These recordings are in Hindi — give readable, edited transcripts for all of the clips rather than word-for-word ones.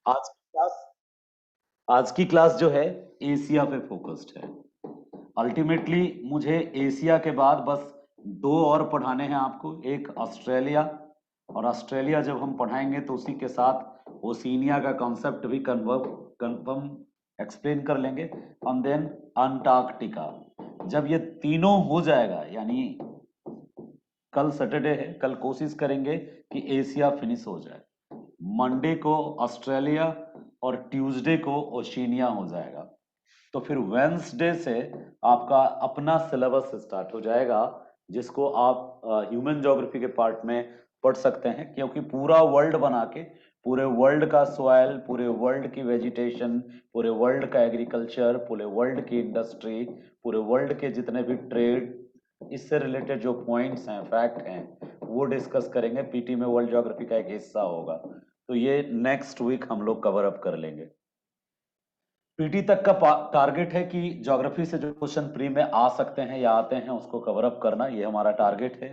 आज की क्लास आज की क्लास जो है एशिया पे फोकस्ड है। अल्टीमेटली मुझे एशिया के बाद बस दो और पढ़ाने हैं आपको, एक ऑस्ट्रेलिया। और ऑस्ट्रेलिया जब हम पढ़ाएंगे तो उसी के साथ ओशिनिया का कॉन्सेप्ट भी कन्फर्म एक्सप्लेन कर लेंगे। And then Antarctica. जब ये तीनों हो जाएगा, यानी कल सैटरडे है, कल कोशिश करेंगे कि एशिया फिनिश हो जाए। मंडे को ऑस्ट्रेलिया और ट्यूसडे को ओशिनिया हो जाएगा। तो फिर वेंसडे से आपका अपना सिलेबस स्टार्ट हो जाएगा, जिसको आप ह्यूमन ज्योग्राफी के पार्ट में पढ़ सकते हैं, क्योंकि पूरा वर्ल्ड बना के पूरे वर्ल्ड का सॉइल, पूरे वर्ल्ड की वेजिटेशन, पूरे वर्ल्ड का एग्रीकल्चर, पूरे वर्ल्ड की इंडस्ट्री, पूरे वर्ल्ड के जितने भी ट्रेड, इससे रिलेटेड जो पॉइंट्स हैं, फैक्ट हैं, वो डिस्कस करेंगे। पीटी में वर्ल्ड ज्योग्राफी का एक हिस्सा होगा, तो ये नेक्स्ट वीक हम लोग कवर अप कर लेंगे। पीटी तक का टारगेट है कि ज्योग्राफी से जो क्वेश्चन प्री में आ सकते हैं या आते हैं उसको कवर अप करना, ये हमारा टारगेट है,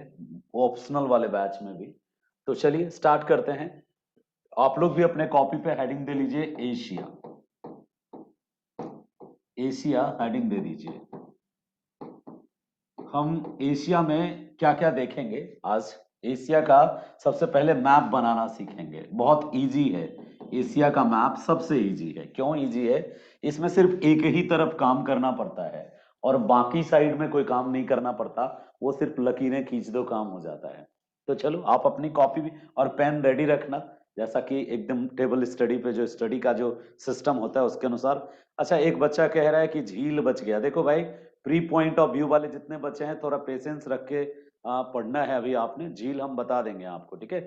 ऑप्शनल वाले बैच में भी। तो चलिए स्टार्ट करते हैं। आप लोग भी अपने कॉपी पे हेडिंग दे लीजिए एशिया। एशिया हेडिंग दे दीजिए। हम एशिया में क्या क्या देखेंगे आज? एशिया का सबसे पहले मैप बनाना सीखेंगे, बहुत इजी है। एशिया का मैप सबसे इजी है। क्यों इजी है? इसमें सिर्फ एक ही तरफ काम करना पड़ता है और बाकी साइड में कोई काम नहीं करना पड़ता, वो सिर्फ लकीरें खींच दो, काम हो जाता है। तो चलो आप अपनी कॉपी भी और पेन रेडी रखना, जैसा कि एकदम टेबल स्टडी पे जो स्टडी का जो सिस्टम होता है उसके अनुसार। अच्छा, एक बच्चा कह रहा है कि झील बच गया। देखो भाई, प्री पॉइंट ऑफ व्यू वाले जितने बच्चे हैं थोड़ा पेशेंस रख के पढ़ना है। अभी आपने झील हम बता देंगे आपको, ठीक है?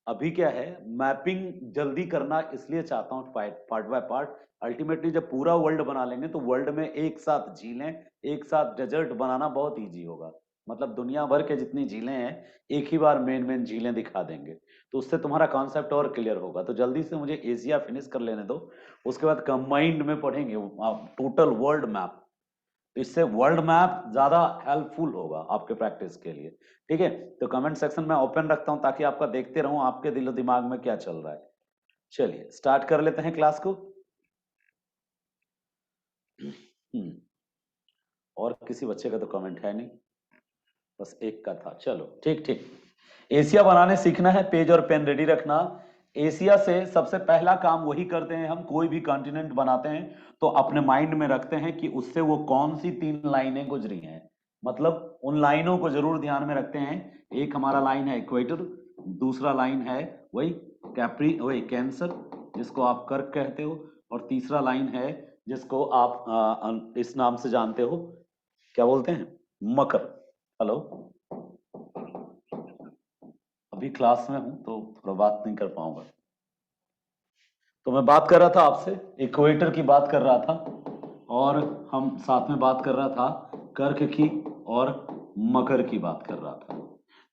अभी क्या है, मैपिंग जल्दी करना इसलिए चाहता हूँ पार्ट बाय पार्ट। अल्टीमेटली जब पूरा वर्ल्ड बना लेंगे तो वर्ल्ड में एक साथ झीलें, एक साथ डेजर्ट बनाना बहुत इजी होगा। मतलब दुनिया भर के जितनी झीलें हैं एक ही बार मेन मेन झीलें दिखा देंगे, तो उससे तुम्हारा कॉन्सेप्ट और क्लियर होगा। तो जल्दी से मुझे एशिया फिनिश कर लेने दो, उसके बाद कंबाइंड में पढ़ेंगे टोटल वर्ल्ड मैप। तो इससे वर्ल्ड मैप ज्यादा हेल्पफुल होगा आपके प्रैक्टिस के लिए, ठीक है? तो कमेंट सेक्शन में ओपन रखता हूं ताकि आपका देखते रहूं आपके दिलो दिमाग में क्या चल रहा है। चलिए स्टार्ट कर लेते हैं क्लास को। और किसी बच्चे का तो कमेंट है नहीं, बस एक का था। चलो ठीक ठीक। एशिया बनाने सीखना है, पेज और पेन रेडी रखना। एशिया से सबसे पहला काम वही करते हैं, हम कोई भी कॉन्टिनेंट बनाते हैं तो अपने माइंड में रखते हैं कि उससे वो कौन सी तीन लाइनें गुजरी हैं। मतलब उन लाइनों को जरूर ध्यान में रखते हैं। एक हमारा लाइन है इक्वेटर, दूसरा लाइन है वही वही कैंसर, जिसको आप कर्क कहते हो, और तीसरा लाइन है जिसको आप इस नाम से जानते हो, क्या बोलते हैं, मकर। हेलो, अभी क्लास में हूं तो थोड़ा बात नहीं कर पाऊंगा। तो मैं बात कर रहा था आपसे, इक्वेटर की बात कर रहा था, और हम साथ में बात कर रहा था कर्क की और मकर की बात कर रहा था।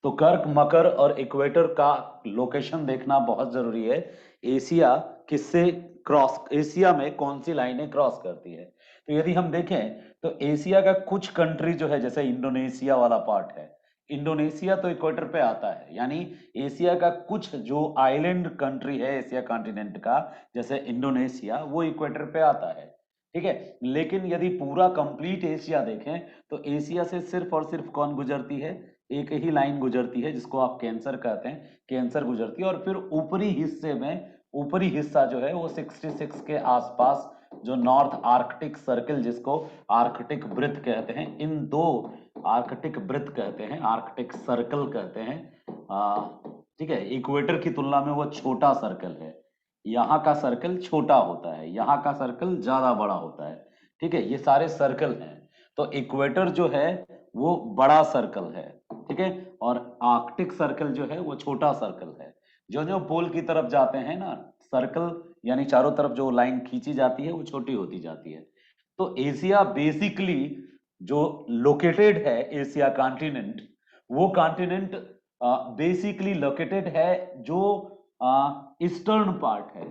तो कर्क, मकर और इक्वेटर का लोकेशन देखना बहुत जरूरी है। एशिया किससे क्रॉस, एशिया में कौन सी लाइनें क्रॉस करती है? तो यदि हम देखें तो एशिया का कुछ कंट्री जो है, जैसे इंडोनेशिया वाला पार्ट है, इंडोनेशिया तो इक्वेटर पे आता है। यानी एशिया का कुछ जो आइलैंड कंट्री है एशिया कॉन्टिनेंट का, जैसे इंडोनेशिया, वो इक्वेटर पे आता है, ठीक है? लेकिन यदि पूरा कंप्लीट एशिया देखें तो एशिया से सिर्फ और सिर्फ कौन गुजरती है? एक ही लाइन गुजरती है जिसको आप कैंसर कहते हैं, कैंसर गुजरती है। और फिर ऊपरी हिस्से में, ऊपरी हिस्सा जो है वो 66 के आसपास, जो नॉर्थ आर्कटिक सर्कल, जिसको आर्कटिक वृत्त कहते हैं, इन दो, आर्कटिक वृत्त कहते हैं, आर्कटिक सर्कल कहते हैं, ठीक है? इक्वेटर की तुलना में वो छोटा सर्कल है। यहाँ का सर्कल छोटा होता है, यहाँ का सर्कल ज्यादा बड़ा होता है, ठीक है? ये सारे सर्कल हैं। तो इक्वेटर जो है वो बड़ा सर्कल है, ठीक है? और आर्कटिक सर्कल जो है वो छोटा सर्कल है। जो जो पोल की तरफ जाते हैं ना सर्कल, यानी चारों तरफ जो लाइन खींची जाती है वो छोटी होती जाती है। तो एशिया बेसिकली जो लोकेटेड है, एशिया कॉन्टिनेंट, वो कॉन्टिनेंट बेसिकली लोकेटेड है जो ईस्टर्न पार्ट है,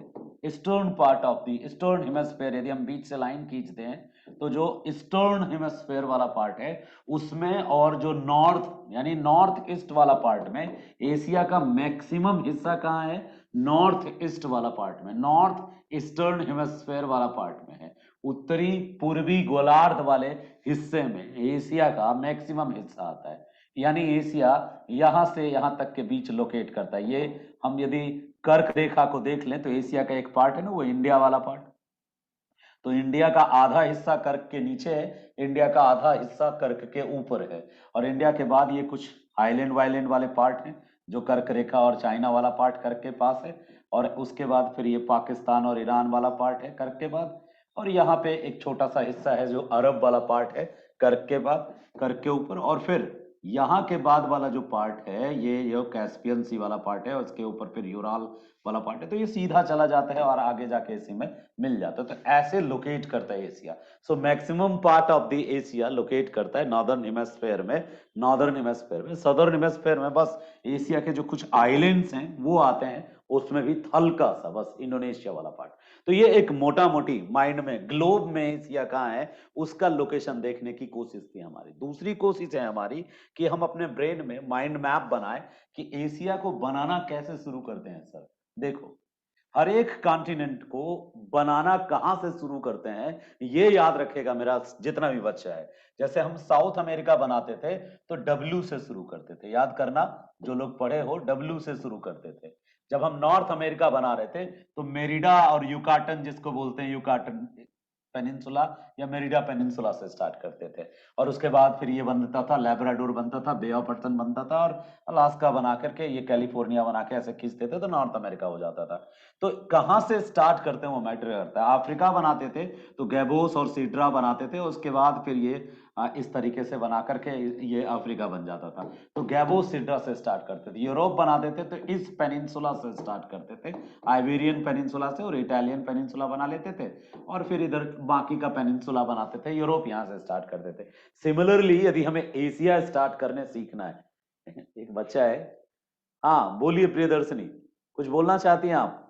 eastern part of the eastern hemisphere. यदि हम बीच से लाइन खींचते हैं तो जो ईस्टर्न हेमिस्फेयर वाला पार्ट है उसमें, और जो नॉर्थ यानी नॉर्थ ईस्ट वाला पार्ट में, एशिया का मैक्सिमम हिस्सा कहाँ है? नॉर्थ ईस्ट वाला पार्ट में, नॉर्थ ईस्टर्न हेमिस्फेयर वाला पार्ट में है। उत्तरी पूर्वी गोलार्ध वाले हिस्से में एशिया का मैक्सिमम हिस्सा आता है। यानी एशिया यहां से यहां तक के बीच लोकेट करता है। ये हम यदि कर्क रेखा को देख लें तो एशिया का एक पार्ट है ना, वो इंडिया वाला पार्ट। तो इंडिया का आधा हिस्सा कर्क के नीचे है, इंडिया का आधा हिस्सा कर्क के ऊपर है। और इंडिया के बाद ये कुछ आइलैंड वाइलैंड वाले पार्ट हैं जो कर्क रेखा और चाइना वाला पार्ट कर्क के पास है। और उसके बाद फिर ये पाकिस्तान और ईरान वाला पार्ट है कर्क के बाद। और यहाँ पे एक छोटा सा हिस्सा है जो अरब वाला पार्ट है कर्क के बाद, कर्क के ऊपर। और फिर यहाँ के बाद वाला जो पार्ट है ये कैस्पियन सी वाला पार्ट है, और उसके ऊपर फिर यूराल वाला पार्ट है। तो ये सीधा चला जाता है और आगे जाके इसी में मिल जाता है। तो ऐसे लोकेट करता है Asia. So maximum part of the Asia locate करता है नॉर्दर्न हेमिस्फेयर में। नॉर्दर्न हेमिस्फेयर में, सदर्न हेमिस्फेयर में बस एशिया के जो कुछ आइलैंड्स हैं वो आते हैं, उसमें भी हल्का सा बस इंडोनेशिया वाला पार्ट। तो ये एक मोटा मोटी माइंड में ग्लोब में एशिया कहाँ है उसका लोकेशन देखने की कोशिश थी हमारी। दूसरी कोशिश है हमारी कि हम अपने ब्रेन में माइंड मैप बनाए कि एशिया को बनाना कैसे शुरू करते हैं। सर देखो, हर एक कॉन्टिनेंट को बनाना कहां से शुरू करते हैं ये याद रखेगा मेरा जितना भी बच्चा है। जैसे हम साउथ अमेरिका बनाते थे तो डब्ल्यू से शुरू करते थे, याद करना, जो लोग पढ़े हो डब्ल्यू से शुरू करते थे। जब हम नॉर्थ अमेरिका बना रहे थे तो मेरिडा और युकाटन, जिसको बोलते हैं युकाटन पेनिनसुला या मेरिडा पेनिनसुला से स्टार्ट करते थे। और उसके बाद फिर ये बनता था लेब्राडोर, बनता था बे ऑफ हडसन, बनता था, और अलास्का बना करके ये कैलिफोर्निया बना के ऐसे खींचते थे तो नॉर्थ अमेरिका हो जाता था। तो कहां से स्टार्ट करते हैं वो मैटर करता है। अफ्रीका बनाते थे तो गैबोस और सीड्रा बनाते थे, उसके बाद फिर ये इस तरीके से बना करके ये अफ्रीका बन जाता था। तो गैबोस सीड्रा से स्टार्ट करते थे। यूरोप बनाते थे तो इस पेनिनसुला से स्टार्ट करते थे, आइबेरियन पेनिनसुला से, और इटालियन पेनिनसुला बना लेते थे, और फिर इधर बाकी का पेनिनसुला बनाते थे। यूरोप यहाँ से स्टार्ट करते थे। सिमिलरली यदि हमें एशिया स्टार्ट करने सीखना है एक बच्चा है, हाँ बोलिए प्रियदर्शनी, कुछ बोलना चाहती हैं आप?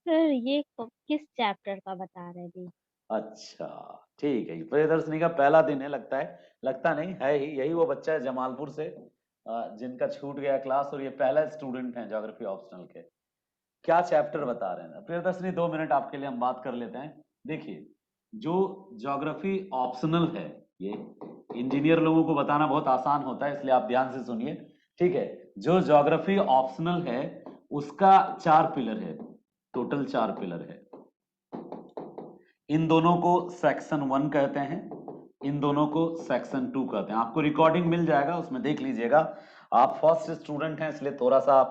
सर ये किस चैप्टर का बता रहे थे? अच्छा, ठीक है। प्रियदर्शनी का पहला दिन है लगता है, लगता नहीं है ही, यही वो बच्चा है जमालपुर से जिनका छूट गया क्लास, और ये पहला स्टूडेंट है ज्योग्राफी ऑप्शनल के। क्या चैप्टर बता रहे हैं प्रियदर्शनी? 2 मिनट आपके लिए हम बात कर लेते हैं। देखिए, जो ज्योग्राफी ऑप्शनल है ये इंजीनियर लोगों को बताना बहुत आसान होता है, इसलिए आप ध्यान से सुनिए, ठीक है। जो ज्योग्राफी ऑप्शनल है उसका 4 पिलर है, टोटल 4 पिलर है। इन दोनों को सेक्शन 1 कहते हैं, इन दोनों को सेक्शन 2 कहते हैं। आपको रिकॉर्डिंग मिल जाएगा, उसमें देख लीजिएगा। आप फर्स्ट स्टूडेंट हैं इसलिए थोड़ा सा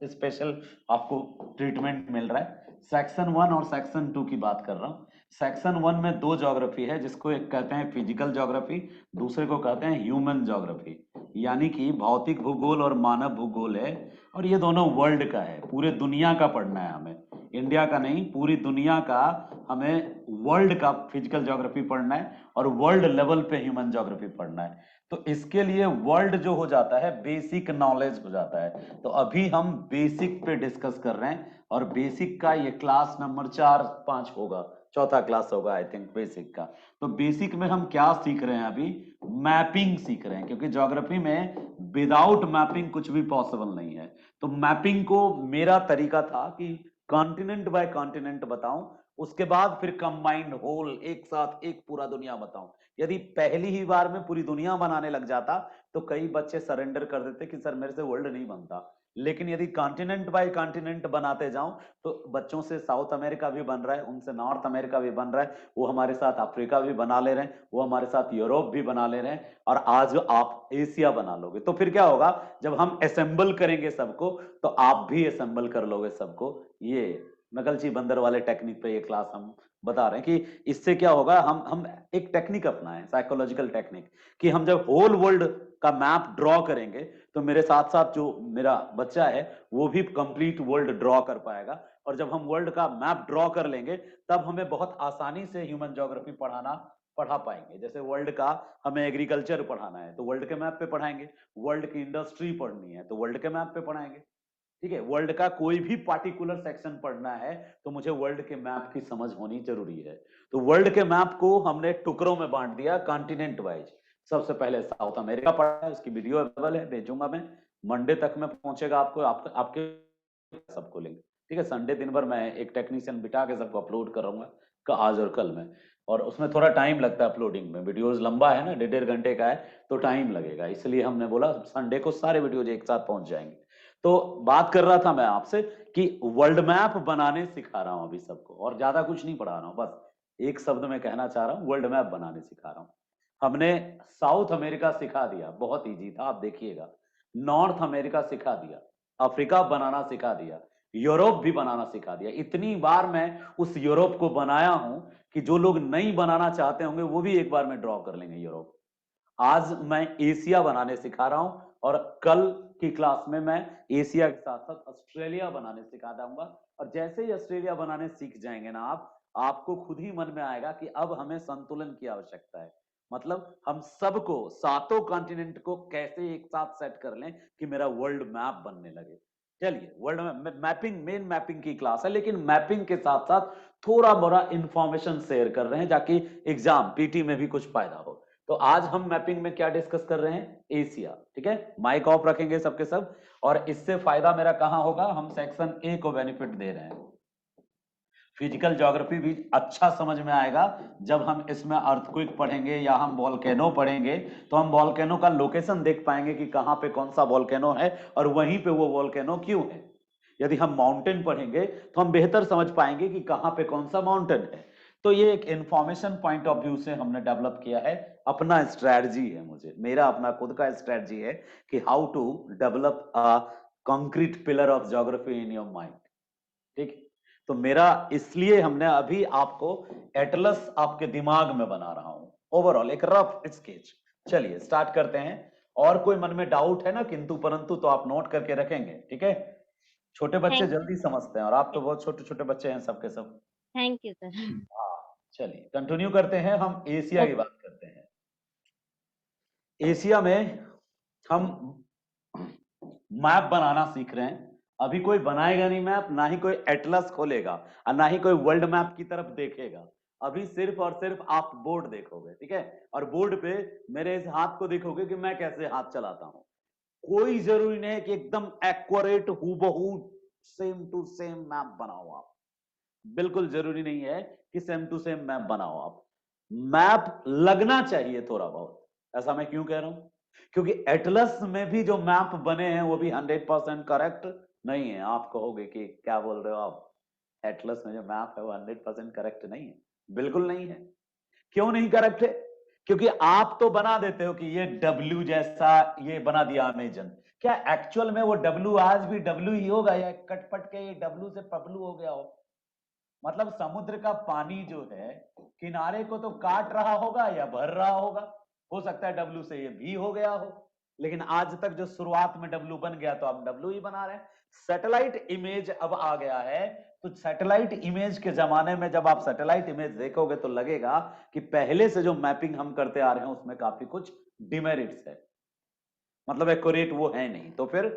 स्पेशल आपको ट्रीटमेंट मिल रहा है। सेक्शन 1 और सेक्शन 2 की बात कर रहा हूँ। सेक्शन 1 में 2 ज्योग्राफी है, जिसको एक कहते हैं फिजिकल ज्योग्राफी, दूसरे को कहते हैं ह्यूमन ज्योग्राफी, यानी कि भौतिक भूगोल और मानव भूगोल है। और ये दोनों वर्ल्ड का है, पूरे दुनिया का पढ़ना है हमें, इंडिया का नहीं, पूरी दुनिया का हमें वर्ल्ड का फिजिकल ज्योग्राफी पढ़ना है, और वर्ल्ड लेवल पे ह्यूमन ज्योग्राफी पढ़ना है। तो इसके लिए वर्ल्ड जो हो जाता है बेसिक नॉलेज हो जाता है। तो अभी हम बेसिक पे डिस्कस कर रहे हैं, और बेसिक का ये क्लास नंबर 4-5 होगा, चौथा क्लास होगा आई थिंक बेसिक का। तो बेसिक में हम क्या सीख रहे हैं अभी? मैपिंग सीख रहे हैं, क्योंकि ज्योग्राफी में विदाउट मैपिंग कुछ भी पॉसिबल नहीं है। तो मैपिंग को मेरा तरीका था कि कॉन्टिनेंट बाय कॉन्टिनेंट बताऊं, उसके बाद फिर कंबाइंड होल एक साथ एक पूरा दुनिया बताऊं। यदि पहली ही बार में पूरी दुनिया बनाने लग जाता तो कई बच्चे सरेंडर कर देते कि सर मेरे से वर्ल्ड नहीं बनता। लेकिन यदि कॉन्टिनेंट बाय कॉन्टिनेंट बनाते जाऊं तो बच्चों से साउथ अमेरिका भी बन रहा है, उनसे नॉर्थ अमेरिका भी बन रहा है, वो हमारे साथ अफ्रीका भी बना ले रहे हैं, वो हमारे साथ यूरोप भी बना ले रहे हैं, और आज आप एशिया बना लोगे। तो फिर क्या होगा, जब हम असेंबल करेंगे सबको तो आप भी असेंबल कर लोगे सबको। ये नकलची बंदर वाले टेक्निक पे ये क्लास हम बता रहे हैं कि इससे क्या होगा, हम एक टेक्निक अपनाएं, साइकोलॉजिकल टेक्निक, कि हम जब होल वर्ल्ड का मैप ड्रॉ करेंगे तो मेरे साथ साथ जो मेरा बच्चा है वो भी कंप्लीट वर्ल्ड ड्रॉ कर पाएगा। और जब हम वर्ल्ड का मैप ड्रॉ कर लेंगे तब हमें बहुत आसानी से ह्यूमन ज्योग्राफी पढ़ा पाएंगे। जैसे वर्ल्ड का हमें एग्रीकल्चर पढ़ाना है तो वर्ल्ड के मैप पे पढ़ाएंगे, वर्ल्ड की इंडस्ट्री पढ़नी है तो वर्ल्ड के मैप पे पढ़ाएंगे, ठीक है। वर्ल्ड का कोई भी पार्टिकुलर सेक्शन पढ़ना है तो मुझे वर्ल्ड के मैप की समझ होनी जरूरी है। तो वर्ल्ड के मैप को हमने टुकड़ों में बांट दिया कॉन्टिनेंट वाइज। सबसे पहले साउथ अमेरिका पढ़ा है, उसकी वीडियो अवेलेबल है, भेजूंगा मैं, मंडे तक में पहुंचेगा आपको, आपके सबको लेंगे, ठीक है, संडे दिन भर मैं एक टेक्नीशियन बिठा के सबको अपलोड करूंगा आज और कल में, और उसमें थोड़ा टाइम लगता है अपलोडिंग में, वीडियोस लंबा है ना, 1.5 घंटे का है तो टाइम लगेगा, इसलिए हमने बोला संडे को सारे वीडियोज एक साथ पहुंच जाएंगे। तो बात कर रहा था मैं आपसे कि वर्ल्ड मैप बनाने सिखा रहा हूं अभी सबको, और ज्यादा कुछ नहीं पढ़ा रहा हूं, बस एक शब्द में कहना चाह रहा हूं, वर्ल्ड मैप बनाने सिखा रहा हूं। हमने साउथ अमेरिका सिखा दिया, बहुत इजी था, आप देखिएगा। नॉर्थ अमेरिका सिखा दिया, अफ्रीका बनाना सिखा दिया, यूरोप भी बनाना सिखा दिया। इतनी बार मैं उस यूरोप को बनाया हूं कि जो लोग नहीं बनाना चाहते होंगे वो भी एक बार में ड्रॉ कर लेंगे यूरोप। आज मैं एशिया बनाने सिखा रहा हूं, और कल की क्लास में मैं एशिया के साथ साथ ऑस्ट्रेलिया बनाने सिखा दूंगा। और जैसे ही ऑस्ट्रेलिया बनाने सीख जाएंगे ना आप, आपको खुद ही मन में आएगा कि अब हमें संतुलन की आवश्यकता है। मतलब हम सबको, सातों कॉन्टिनेंट को कैसे एक साथ सेट कर लें कि मेरा वर्ल्ड मैप बनने लगे। चलिए, वर्ल्ड मैपिंग मेन मैपिंग की क्लास है, लेकिन मैपिंग के साथ साथ थोड़ा बड़ा इंफॉर्मेशन शेयर कर रहे हैं ताकि एग्जाम पीटी में भी कुछ फायदा हो। तो आज हम मैपिंग में क्या डिस्कस कर रहे हैं? एशिया। ठीक है, माइक ऑफ रखेंगे सबके सब, और इससे फायदा मेरा कहां होगा? हम सेक्शन ए को बेनिफिट दे रहे हैं। फिजिकल ज्योग्राफी भी अच्छा समझ में आएगा जब हम इसमें अर्थक्वेक पढ़ेंगे या हम वॉल्केनो पढ़ेंगे, तो हम वॉल्केनो का लोकेशन देख पाएंगे कि कहां पे कौन सा वॉल्केनो है और वहीं पे वो वॉल्केनो क्यों है। यदि हम माउंटेन पढ़ेंगे तो हम बेहतर समझ पाएंगे कि कहां पे कौन सा माउंटेन है। तो ये एक इंफॉर्मेशन पॉइंट ऑफ व्यू से हमने डेवलप किया है, अपना स्ट्रेटजी है, मेरा अपना खुद का स्ट्रेटजी है कि how to develop a concrete pillar of geography in your mind. ठीक, तो मेरा इसलिए हमने अभी आपको एटलस आपके दिमाग में बना रहा हूं, ओवरऑल एक रफ स्केच। चलिए स्टार्ट करते हैं। और कोई मन में डाउट है ना, किंतु परंतु, तो आप नोट करके रखेंगे, ठीक है? छोटे बच्चे थैंक जल्दी समझते हैं, और आप तो बहुत छोटे छोटे बच्चे हैं सबके सब। Thank you sir. हाँ, चलिए कंटिन्यू करते हैं, हम एशिया की ओके। बात करते हैं। एशिया में हम मैप बनाना सीख रहे हैं। अभी कोई बनाएगा नहीं मैप, ना ही कोई एटलस खोलेगा, और ना ही कोई वर्ल्ड मैप की तरफ देखेगा। अभी सिर्फ और सिर्फ आप बोर्ड देखोगे, ठीक है? और बोर्ड पे मेरे इस हाथ को देखोगे कि मैं कैसे हाथ चलाता हूं। कोई जरूरी नहीं है कि एकदम एक्यूरेट हूबहू सेम टू सेम मैप बनाओ आप, बिल्कुल जरूरी नहीं है कि सेम टू सेम मैप बनाओ आप। मैप लगना चाहिए थोड़ा बहुत। ऐसा मैं क्यों कह रहा हूं? क्योंकि एटलस में भी जो मैप बने हैं वो भी 100% करेक्ट नहीं है। आप कहोगे कि क्या बोल रहे हो आप, एटलस में जो मैप है वो 100% करेक्ट नहीं है। बिल्कुल नहीं है। क्यों नहीं करेक्ट है? क्योंकि आप तो बना देते हो कि ये डब्ल्यू जैसा ये बना दिया अमेजन। क्या एक्चुअल में वो डब्ल्यू आज भी डब्ल्यू ही होगा, या कटपट के ये डब्ल्यू से पबलू हो गया हो? मतलब समुद्र का पानी जो है किनारे को तो काट रहा होगा या भर रहा होगा। हो सकता है डब्ल्यू से ये भी हो गया हो, लेकिन आज तक जो शुरुआत में डब्ल्यू बन गया तो आप डब्ल्यू ही बना रहे हैं। सैटेलाइट इमेज अब आ गया है, तो सैटेलाइट इमेज के जमाने में जब आप सैटेलाइट इमेज देखोगे तो लगेगा कि पहले से जो मैपिंग हम करते आ रहे हैं उसमें काफी कुछ डिमेरिट्स है, मतलब एक्यूरेट वो है नहीं। तो फिर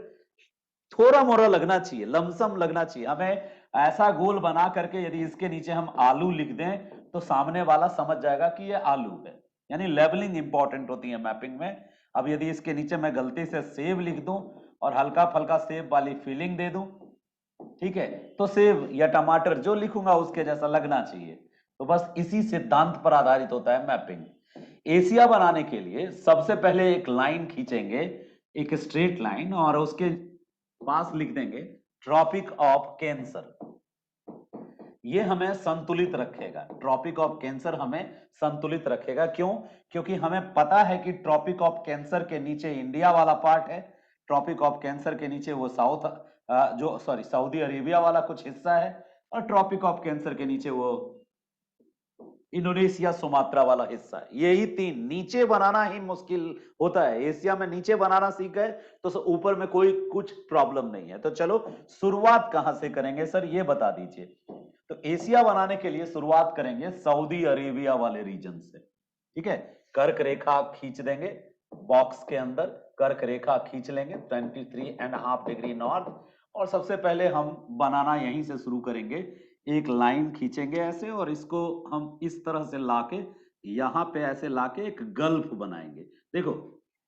थोड़ा मोड़ा लगना चाहिए, लमसम लगना चाहिए हमें। ऐसा गोल बना करके यदि इसके नीचे हम आलू लिख दें तो सामने वाला समझ जाएगा कि ये आलू है। यानी लेबलिंग इंपॉर्टेंट होती है मैपिंग में। अब यदि इसके नीचे मैं गलती से सेब लिख दूं और हल्का फल्का सेब वाली फीलिंग दे दूं, ठीक है, तो सेब या टमाटर जो लिखूंगा उसके जैसा लगना चाहिए। तो बस इसी सिद्धांत पर आधारित होता है मैपिंग। एशिया बनाने के लिए सबसे पहले एक लाइन खींचेंगे, एक स्ट्रेट लाइन, और उसके पास लिख देंगे ट्रॉपिक ऑफ कैंसर। ये हमें संतुलित रखेगा, ट्रॉपिक ऑफ कैंसर हमें संतुलित रखेगा। क्यों? क्योंकि हमें पता है कि ट्रॉपिक ऑफ कैंसर के नीचे इंडिया वाला पार्ट है, ट्रॉपिक ऑफ कैंसर के नीचे वो सऊदी अरेबिया वाला कुछ हिस्सा है, और ट्रॉपिक ऑफ कैंसर के नीचे वो इंडोनेशिया सुमात्रा वाला हिस्सा है। यही तीन, नीचे बनाना ही मुश्किल होता है। एशिया में नीचे बनाना सीख गए तो ऊपर में कोई कुछ प्रॉब्लम नहीं है। तो चलो शुरुआत कहां से करेंगे सर, ये बता दीजिए। तो एशिया बनाने के लिए शुरुआत करेंगे सऊदी अरेबिया वाले रीजन से, ठीक है? कर्क रेखा खींच देंगे, बॉक्स के अंदर कर्क रेखा खींच लेंगे 23.5 डिग्री नॉर्थ, और सबसे पहले हम बनाना यहीं से शुरू करेंगे। एक लाइन खींचेंगे ऐसे, और इसको हम इस तरह से लाके यहां पे ऐसे लाके एक गल्फ बनाएंगे। देखो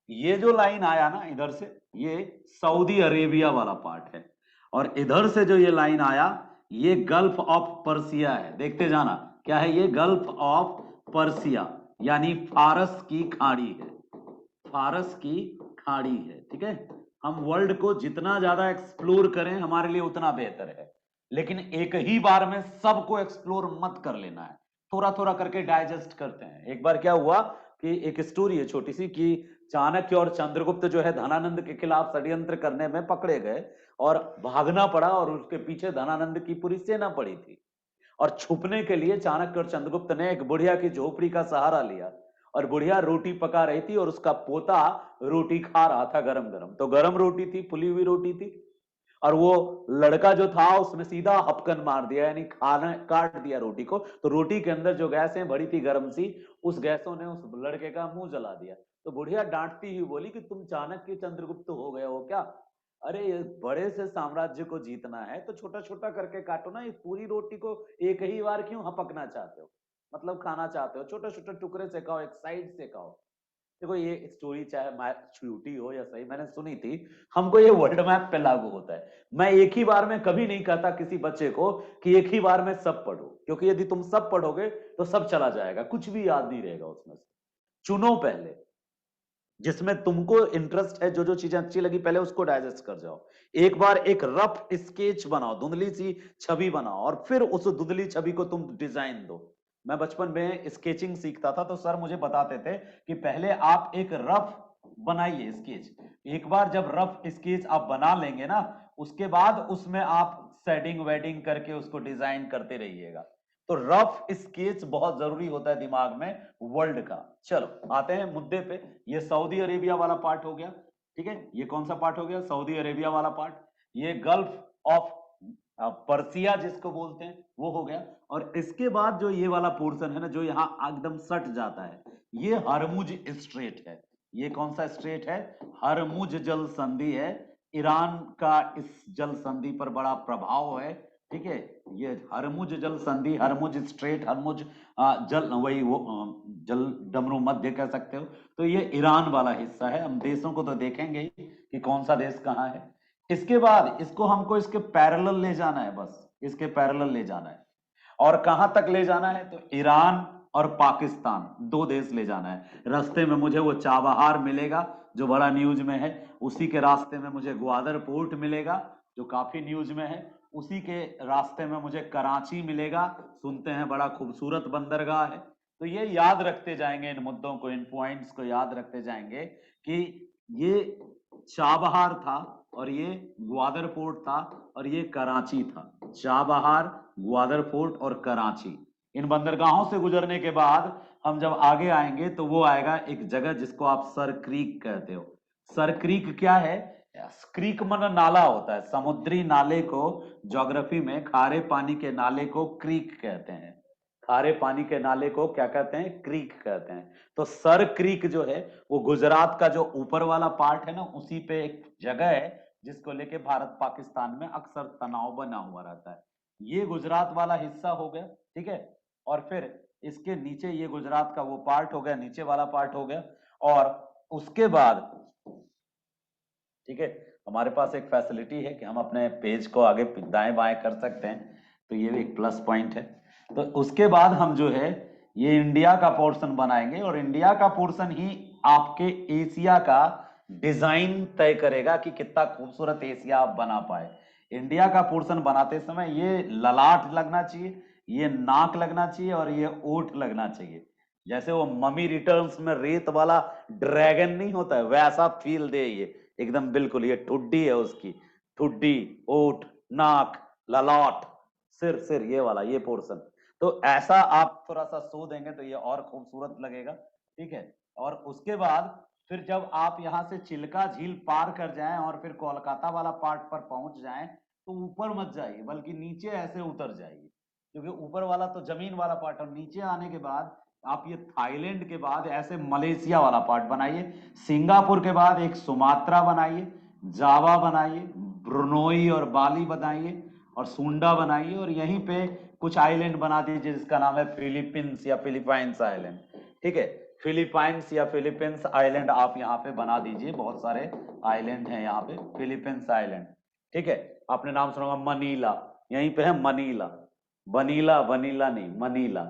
ये जो लाइन आया ना इधर से, ये सऊदी अरेबिया वाला पार्ट है, और इधर से जो ये लाइन आया ये गल्फ ऑफ पर्सिया है। देखते जाना क्या है ये, गल्फ ऑफ पर्सिया यानी फारस की खाड़ी है, फारस की खाड़ी है। ठीक है, हम वर्ल्ड को जितना ज्यादा एक्सप्लोर करें हमारे लिए उतना बेहतर है, लेकिन एक ही बार में सबको एक्सप्लोर मत कर लेना है, थोड़ा थोड़ा करके डाइजेस्ट करते हैं। एक बार क्या हुआ कि एक स्टोरी है छोटी सी कि चाणक्य और चंद्रगुप्त जो है धनानंद के खिलाफ षड्यंत्र करने में पकड़े गए और भागना पड़ा, और उसके पीछे धनानंद की पूरी सेना पड़ी थी। और छुपने के लिए चाणक्य और चंद्रगुप्त ने एक बुढ़िया की झोपड़ी का सहारा लिया, और बुढ़िया रोटी पका रही थी और उसका पोता रोटी खा रहा था गरम गरम। तो गरम रोटी थी, फुली हुई रोटी थी, और वो लड़का जो था उसने सीधा हपकन मार दिया, यानी खाना काट दिया रोटी को। तो रोटी के अंदर जो गैसें भरी थी गर्म सी, उस गैसों ने उस लड़के का मुंह जला दिया। तो बुढ़िया डांटती हुई बोली कि तुम चाणक्य चंद्रगुप्त हो गए हो क्या? अरे ये बड़े से साम्राज्य को जीतना है तो छोटा छोटा करके काटो ना, ये पूरी रोटी को एक ही बार क्यों हपकना चाहते हो, मतलब खाना चाहते हो, छोटे छोटे टुकड़े से खाओ, एक साइड से खाओ। देखो ये स्टोरी चाहे छूटी हो या सही, मैंने सुनी थी, हमको ये वर्ल्ड मैप पे लागू होता है। मैं एक ही बार में कभी नहीं कहता किसी बच्चे को कि एक ही बार में सब पढ़ो, क्योंकि यदि तुम सब पढ़ोगे तो सब चला जाएगा, कुछ भी याद नहीं रहेगा उसमें से। चुनो पहले जिसमें तुमको इंटरेस्ट है, जो जो चीजें अच्छी लगी पहले उसको डाइजेस्ट कर जाओ। एक बार एक रफ स्केच बनाओ, धुंधली सी छवि बनाओ, और फिर उस धुंधली छवि को तुम डिजाइन दो। मैं बचपन में स्केचिंग सीखता था तो सर मुझे बताते थे कि पहले आप एक रफ बनाइए स्केच। एक बार जब रफ स्केच आप बना लेंगे ना, उसके बाद उसमें आप शेडिंग वेडिंग करके उसको डिजाइन करते रहिएगा। तो रफ स्केच बहुत जरूरी होता है दिमाग में वर्ल्ड का। चलो आते हैं मुद्दे पे। ये सऊदी अरेबिया वाला पार्ट हो गया, ठीक है। ये कौन सा पार्ट हो गया? सऊदी अरेबिया वाला पार्ट। ये गल्फ ऑफ पर्सिया जिसको बोलते हैं वो हो गया। और इसके बाद जो ये वाला पोर्शन है ना, जो यहाँ एकदम सट जाता है, ये हरमुज स्ट्रेट है। ये कौन सा स्ट्रेट है? हरमुज जल संधि है। ईरान का इस जल संधि पर बड़ा प्रभाव है, ठीक है। ये हरमुज जल संधि, हरमुज स्ट्रेट, हरमुज जल, वही वो जल डमरू मध्य कह सकते हो। तो ये ईरान वाला हिस्सा है। हम देशों को तो देखेंगे ही कि कौन सा देश कहाँ है। इसके बाद इसको हमको इसके पैरेलल ले जाना है, बस इसके पैरेलल ले जाना है। और कहां तक ले जाना है? तो ईरान और पाकिस्तान, दो देश ले जाना है। रास्ते में मुझे वो चाबहार मिलेगा जो बड़ा न्यूज में है, उसी के रास्ते में मुझे ग्वादर पोर्ट मिलेगा जो काफी न्यूज में है, उसी के रास्ते में मुझे कराची मिलेगा, सुनते हैं बड़ा खूबसूरत बंदरगाह है। तो ये याद रखते जाएंगे, इन मुद्दों को, इन पॉइंट्स को याद रखते जाएंगे कि ये चाबहार था और ये ग्वादर पोर्ट था और ये कराची था। चाबहार, ग्वादर फोर्ट और कराची, इन बंदरगाहों से गुजरने के बाद हम जब आगे आएंगे तो वो आएगा एक जगह जिसको आप सर क्रीक कहते हो। सर क्रीक क्या है? क्रीक मन नाला होता है, समुद्री नाले को ज्योग्राफी में, खारे पानी के नाले को क्रीक कहते हैं। खारे पानी के नाले को क्या कहते हैं? क्रीक कहते हैं। तो सर क्रीक जो है वो गुजरात का जो ऊपर वाला पार्ट है ना, उसी पे एक जगह है जिसको लेके भारत पाकिस्तान में अक्सर तनाव बना हुआ रहता है। ये गुजरात वाला हिस्सा हो गया, ठीक है। और फिर इसके नीचे ये गुजरात का वो पार्ट हो गया, नीचे वाला पार्ट हो गया। और उसके बाद, ठीक है, हमारे पास एक फैसिलिटी है कि हम अपने पेज को आगे दाएं बाएं कर सकते हैं, तो ये भी एक प्लस पॉइंट है। तो उसके बाद हम जो है ये इंडिया का पोर्शन बनाएंगे, और इंडिया का पोर्शन ही आपके एशिया का डिजाइन तय करेगा कि कितना खूबसूरत एशिया आप बना पाए। इंडिया का पोर्शन बनाते समय ये ललाट लगना चाहिए, ये नाक लगना चाहिए और ये ओठ लगना चाहिए। जैसे वो मम्मी रिटर्न्स में रेत वाला ड्रैगन नहीं होता है, वैसा फील दे ये एकदम, बिल्कुल ये ठुड्डी है उसकी, ठुड्डी, ओठ, नाक, ललाट, सिर, सिर, ये वाला ये पोर्शन। तो ऐसा आप थोड़ा सा सो देंगे तो ये और खूबसूरत लगेगा, ठीक है। और उसके बाद फिर जब आप यहाँ से चिल्का झील पार कर जाएं और फिर कोलकाता वाला पार्ट पर पहुंच जाएं, तो ऊपर मत जाइए बल्कि नीचे ऐसे उतर जाइए, क्योंकि ऊपर वाला तो जमीन वाला पार्ट, और नीचे आने के बाद आप ये थाईलैंड के बाद ऐसे मलेशिया वाला पार्ट बनाइए, सिंगापुर के बाद एक सुमात्रा बनाइए, जावा बनाइए, ब्रुनोई और बाली बनाइए, और सुंडा बनाइए, और यहीं पे कुछ आइलैंड बना दीजिए जिसका नाम है फिलीपींस या फिलीपाइंस आइलैंड, ठीक है। फिलीपाइंस या फिलीपींस आइलैंड आप यहाँ पे बना दीजिए, बहुत सारे आइलैंड हैं यहाँ पे, फिलीपींस आइलैंड, ठीक है। आपने नाम सुना होगा मनीला, यहीं पे है मनीला, वनीला वनीला नहीं मनीला।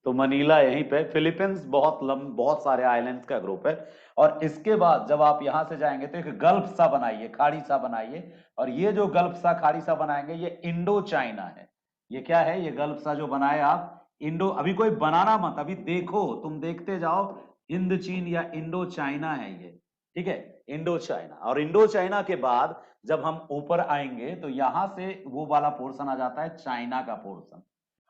तो मनीला यहीं पे, फिलीपींस बहुत सारे आइलैंड्स का ग्रुप है। और इसके बाद जब आप यहां से जाएंगे तो एक गल्फ सा बनाइए, खाड़ी सा बनाइए, और ये जो गल्फ सा खाड़ी सा बनाएंगे ये इंडो चाइना है। ये क्या है, ये गल्फ सा जो बनाए आप, इंडो, अभी कोई बनाना मत, अभी देखो, तुम देखते जाओ, हिंद चीन या इंडो चाइना है ये, ठीक है, इंडो चाइना। और इंडो चाइना के बाद जब हम ऊपर आएंगे तो यहां से वो वाला पोर्शन आ जाता है चाइना का पोर्शन,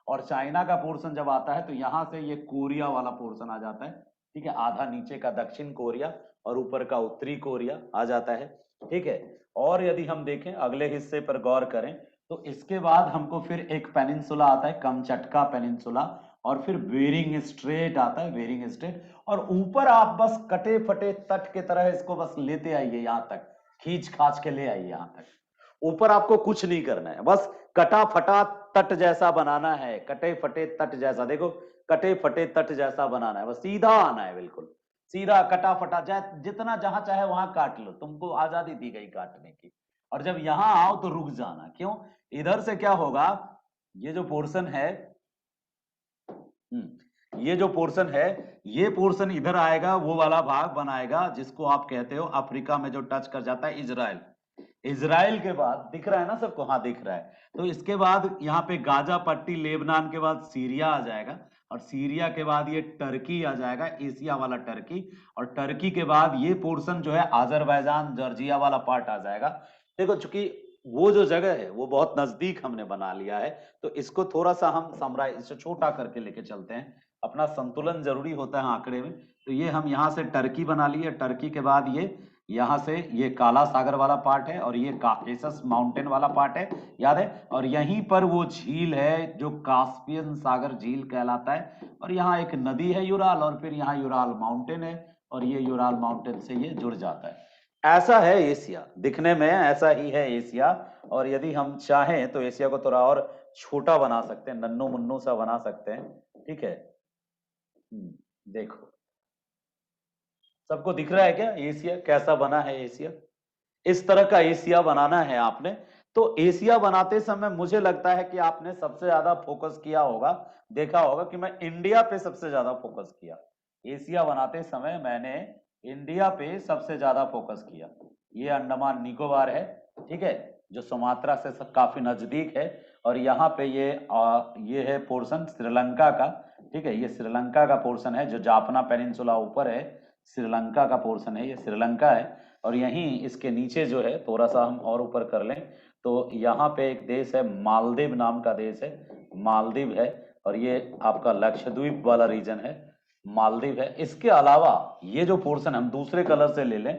और चाइना का पोर्शन जब आता है तो यहां से ये कोरिया वाला पोर्शन आ जाता है, ठीक है, आधा नीचे का दक्षिण कोरिया और ऊपर का उत्तरी कोरिया आ जाता है, ठीक है। और यदि हम देखें अगले हिस्से पर गौर करें तो इसके बाद हमको फिर एक पेनिनसुला आता है, कमचटका पेनिनसुला, और फिर बेरिंग स्ट्रेट आता है, बेरिंग स्ट्रेट, और ऊपर आप बस कटे फटे तट के तरह इसको बस लेते आइए, यहां तक खींच खाच के ले आइए यहां तक। ऊपर आपको कुछ नहीं करना है, बस कटा फटा तट जैसा बनाना है, कटे फटे तट जैसा, देखो कटे फटे तट जैसा बनाना है, बस सीधा आना है, बिल्कुल सीधा कटा फटा, जितना जहां चाहे वहां काट लो, तुमको आजादी दी गई काटने की। और जब यहां आओ तो रुक जाना, क्यों, इधर से क्या होगा, ये जो पोर्शन है, ये जो पोर्शन है, ये पोर्शन इधर आएगा, वो वाला भाग बनाएगा जिसको आप कहते हो अफ्रीका में जो टच कर जाता है इजराइल। इजराइल के बाद दिख रहा है ना सबको, हाँ दिख रहा है, तो इसके बाद यहाँ पे गाजा पट्टी, लेबनान के बाद सीरिया आ जाएगा, और सीरिया के बाद ये टर्की आ जाएगा, एशिया वाला टर्की, और टर्की के बाद ये पोर्शन जो है अजरबैजान जॉर्जिया वाला पार्ट आ जाएगा। देखो चूंकि वो जो जगह है वो बहुत नजदीक हमने बना लिया है, तो इसको थोड़ा सा हम समराइज, इसे छोटा करके लेके चलते हैं, अपना संतुलन जरूरी होता है आंकड़े में। तो ये हम यहाँ से टर्की बना लिए, टर्की के बाद ये यहाँ से ये काला सागर वाला पार्ट है, और ये काकेशस माउंटेन वाला पार्ट है, याद है, और यहीं पर वो झील है जो कास्पियन सागर झील कहलाता है, और यहाँ एक नदी है यूराल, और फिर यहाँ यूराल माउंटेन है, और ये यूराल माउंटेन से ये जुड़ जाता है। ऐसा है एशिया, दिखने में ऐसा ही है एशिया। और यदि हम चाहें तो एशिया को थोड़ा और छोटा बना सकते हैं, नन्नू मुन्नू सा बना सकते हैं, ठीक है। देखो सबको दिख रहा है क्या एशिया कैसा बना है, एशिया इस तरह का एशिया बनाना है आपने। तो एशिया बनाते समय मुझे लगता है कि आपने सबसे ज्यादा फोकस किया होगा, देखा होगा कि मैं इंडिया पे सबसे ज्यादा फोकस किया, एशिया बनाते समय मैंने इंडिया पे सबसे ज्यादा फोकस किया। ये अंडमान निकोबार है, ठीक है, जो सुमात्रा से काफी नजदीक है, और यहाँ पे ये है पोर्शन श्रीलंका का, ठीक है, ये श्रीलंका का पोर्शन है, जो जाफना पेनिनसुला ऊपर है, श्रीलंका का पोर्शन है, ये श्रीलंका है। और यहीं इसके नीचे जो है, थोड़ा सा हम और ऊपर कर लें तो यहाँ पे एक देश है, मालदीव नाम का देश है, मालदीव है, और ये आपका लक्षद्वीप वाला रीजन है, मालदीव है। इसके अलावा ये जो पोर्शन हम दूसरे कलर से ले लें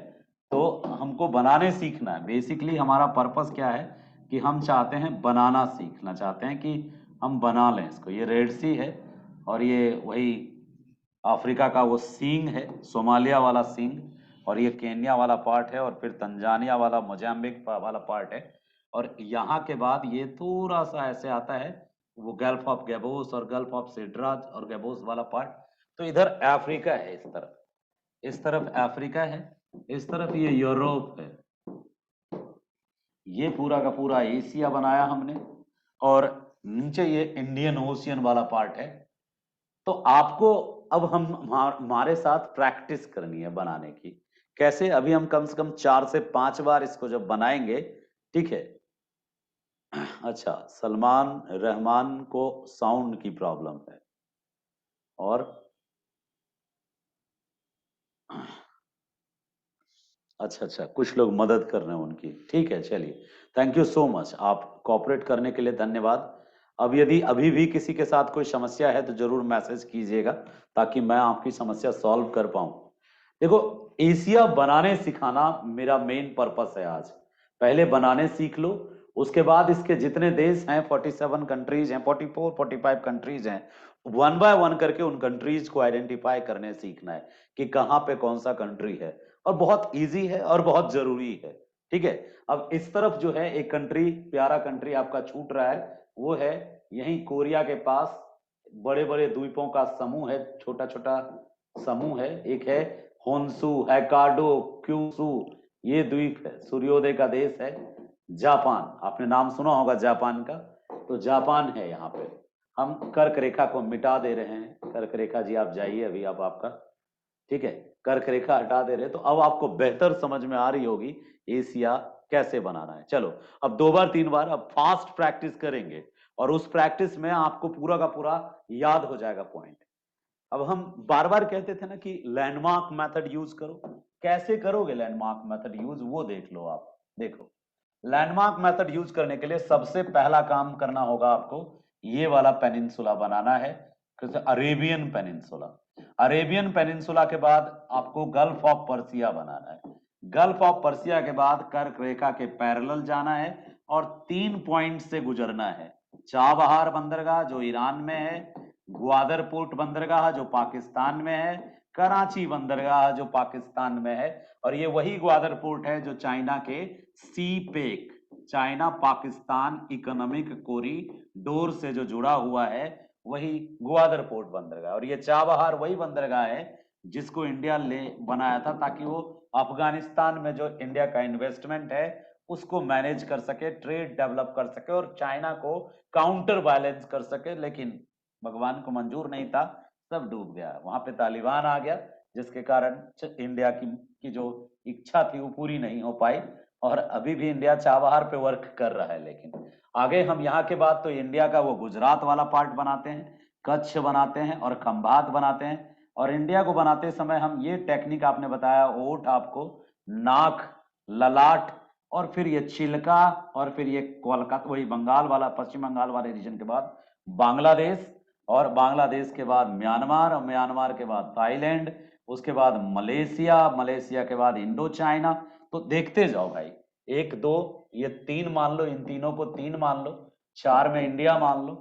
तो हमको बनाने सीखना है, बेसिकली हमारा पर्पस क्या है कि हम चाहते हैं बनाना सीखना चाहते हैं कि हम बना लें इसको। ये रेड सी है, और ये वही अफ्रीका का वो सींग है, सोमालिया वाला सींग, और ये केन्या वाला पार्ट है, और फिर तंजानिया वाला, मोजाम्बिक वाला पार्ट है, और यहाँ के बाद ये थोड़ा सा ऐसे आता है वो गल्फ ऑफ गैबोस और गल्फ ऑफ सिड्राज और गैबोस वाला पार्ट। तो इधर अफ्रीका है, इस तरफ अफ्रीका है, इस तरफ ये यूरोप है, ये पूरा का पूरा एशिया बनाया हमने, और नीचे ये इंडियन ओशियन वाला पार्ट है। तो आपको अब हम हमारे साथ प्रैक्टिस करनी है बनाने की, कैसे, अभी हम कम से कम 4 से 5 बार इसको जब बनाएंगे, ठीक है। अच्छा, सलमान रहमान को साउंड की प्रॉब्लम है, और अच्छा अच्छा कुछ लोग मदद कर रहे हैं उनकी, ठीक है, चलिए, थैंक यू सो मच, आप कोऑपरेट करने के लिए धन्यवाद। अब यदि अभी भी किसी के साथ कोई समस्या है तो जरूर मैसेज कीजिएगा, ताकि मैं आपकी समस्या सॉल्व कर पाऊं। देखो, एशिया बनाने सिखाना मेरा मेन पर्पस है आज। पहले बनाने सीख लो, उसके बाद इसके जितने देश हैं, 47 कंट्रीज हैं, 44 45 कंट्रीज हैं, वन बाय वन करके उन कंट्रीज को आइडेंटिफाई करने सीखना है कि कहाँ पे कौन सा कंट्री है, और बहुत इजी है और बहुत जरूरी है, ठीक है। अब इस तरफ जो है एक कंट्री, प्यारा कंट्री आपका छूट रहा है, वो है यहीं कोरिया के पास, बड़े बड़े द्वीपों का समूह है, छोटा छोटा समूह है, एक है होन्सू, हैकाडो, क्यूसू, ये द्वीप है, सूर्योदय का देश है, जापान, आपने नाम सुना होगा जापान का, तो जापान है यहाँ पे। हम कर्क रेखा को मिटा दे रहे हैं। कर्क रेखा जी आप जाइए अभी, अब आपका ठीक है, कर्क रेखा हटा दे रहे, तो अब आपको बेहतर समझ में आ रही होगी एशिया कैसे बनाना है। चलो अब 2 बार 3 बार अब फास्ट प्रैक्टिस करेंगे, और उस प्रैक्टिस में आपको पूरा का पूरा याद हो जाएगा पॉइंट। अब हम बार बार कहते थे ना कि लैंडमार्क मेथड यूज करो, कैसे करोगे लैंडमार्क मेथड यूज, वो देख लो आप। देखो, लैंडमार्क मेथड यूज करने के लिए सबसे पहला काम करना होगा आपको, ये वाला पेनिनसुला बनाना है, अरेबियन पेनिनसुला। अरेबियन पेनिनसुला के बाद आपको गल्फ ऑफ पर्सिया बनाना है। गल्फ ऑफ पर्सिया के बाद कर्क रेखा के पैरेलल जाना है, और 3 पॉइंट से गुजरना है। चाबहार बंदरगाह जो ईरान में है, ग्वादर पोर्ट बंदरगाह जो पाकिस्तान में है, कराची बंदरगाह जो पाकिस्तान में है, और ये वही ग्वादर पोर्ट है जो चाइना के CPEC, China Pakistan economic corridor से जो जुड़ा हुआ है, वही ग्वादर पोर्ट बंदरगाह। और ये चाबहार वही बंदरगाह है जिसको इंडिया ले बनाया था, ताकि वो अफगानिस्तान में जो इंडिया का इन्वेस्टमेंट है उसको मैनेज कर सके, ट्रेड डेवलप कर सके, और चाइना को काउंटर वायलेंस कर सके। लेकिन भगवान को मंजूर नहीं था, सब डूब गया। वहां पे तालिबान आ गया, जिसके कारण इंडिया की जो इच्छा थी वो पूरी नहीं हो पाई, और अभी भी इंडिया चाबहार पे वर्क कर रहा है। लेकिन आगे हम यहाँ के बाद तो इंडिया का वो गुजरात वाला पार्ट बनाते हैं, कच्छ बनाते हैं, और खंभात बनाते हैं। और इंडिया को बनाते समय हम ये टेक्निक आपने बताया, ओट आपको, नाक, ललाट, और फिर ये चिल्का, और फिर ये कोलकाता, वही बंगाल वाला, पश्चिम बंगाल वाले रीजन के बाद बांग्लादेश, और बांग्लादेश के बाद म्यांमार, और म्यांमार के बाद थाईलैंड, उसके बाद मलेशिया, मलेशिया के बाद इंडो चाइना। तो देखते जाओ भाई, 1 2 ये 3 मान लो, इन तीनों को 3 मान लो, 4 में इंडिया मान लो,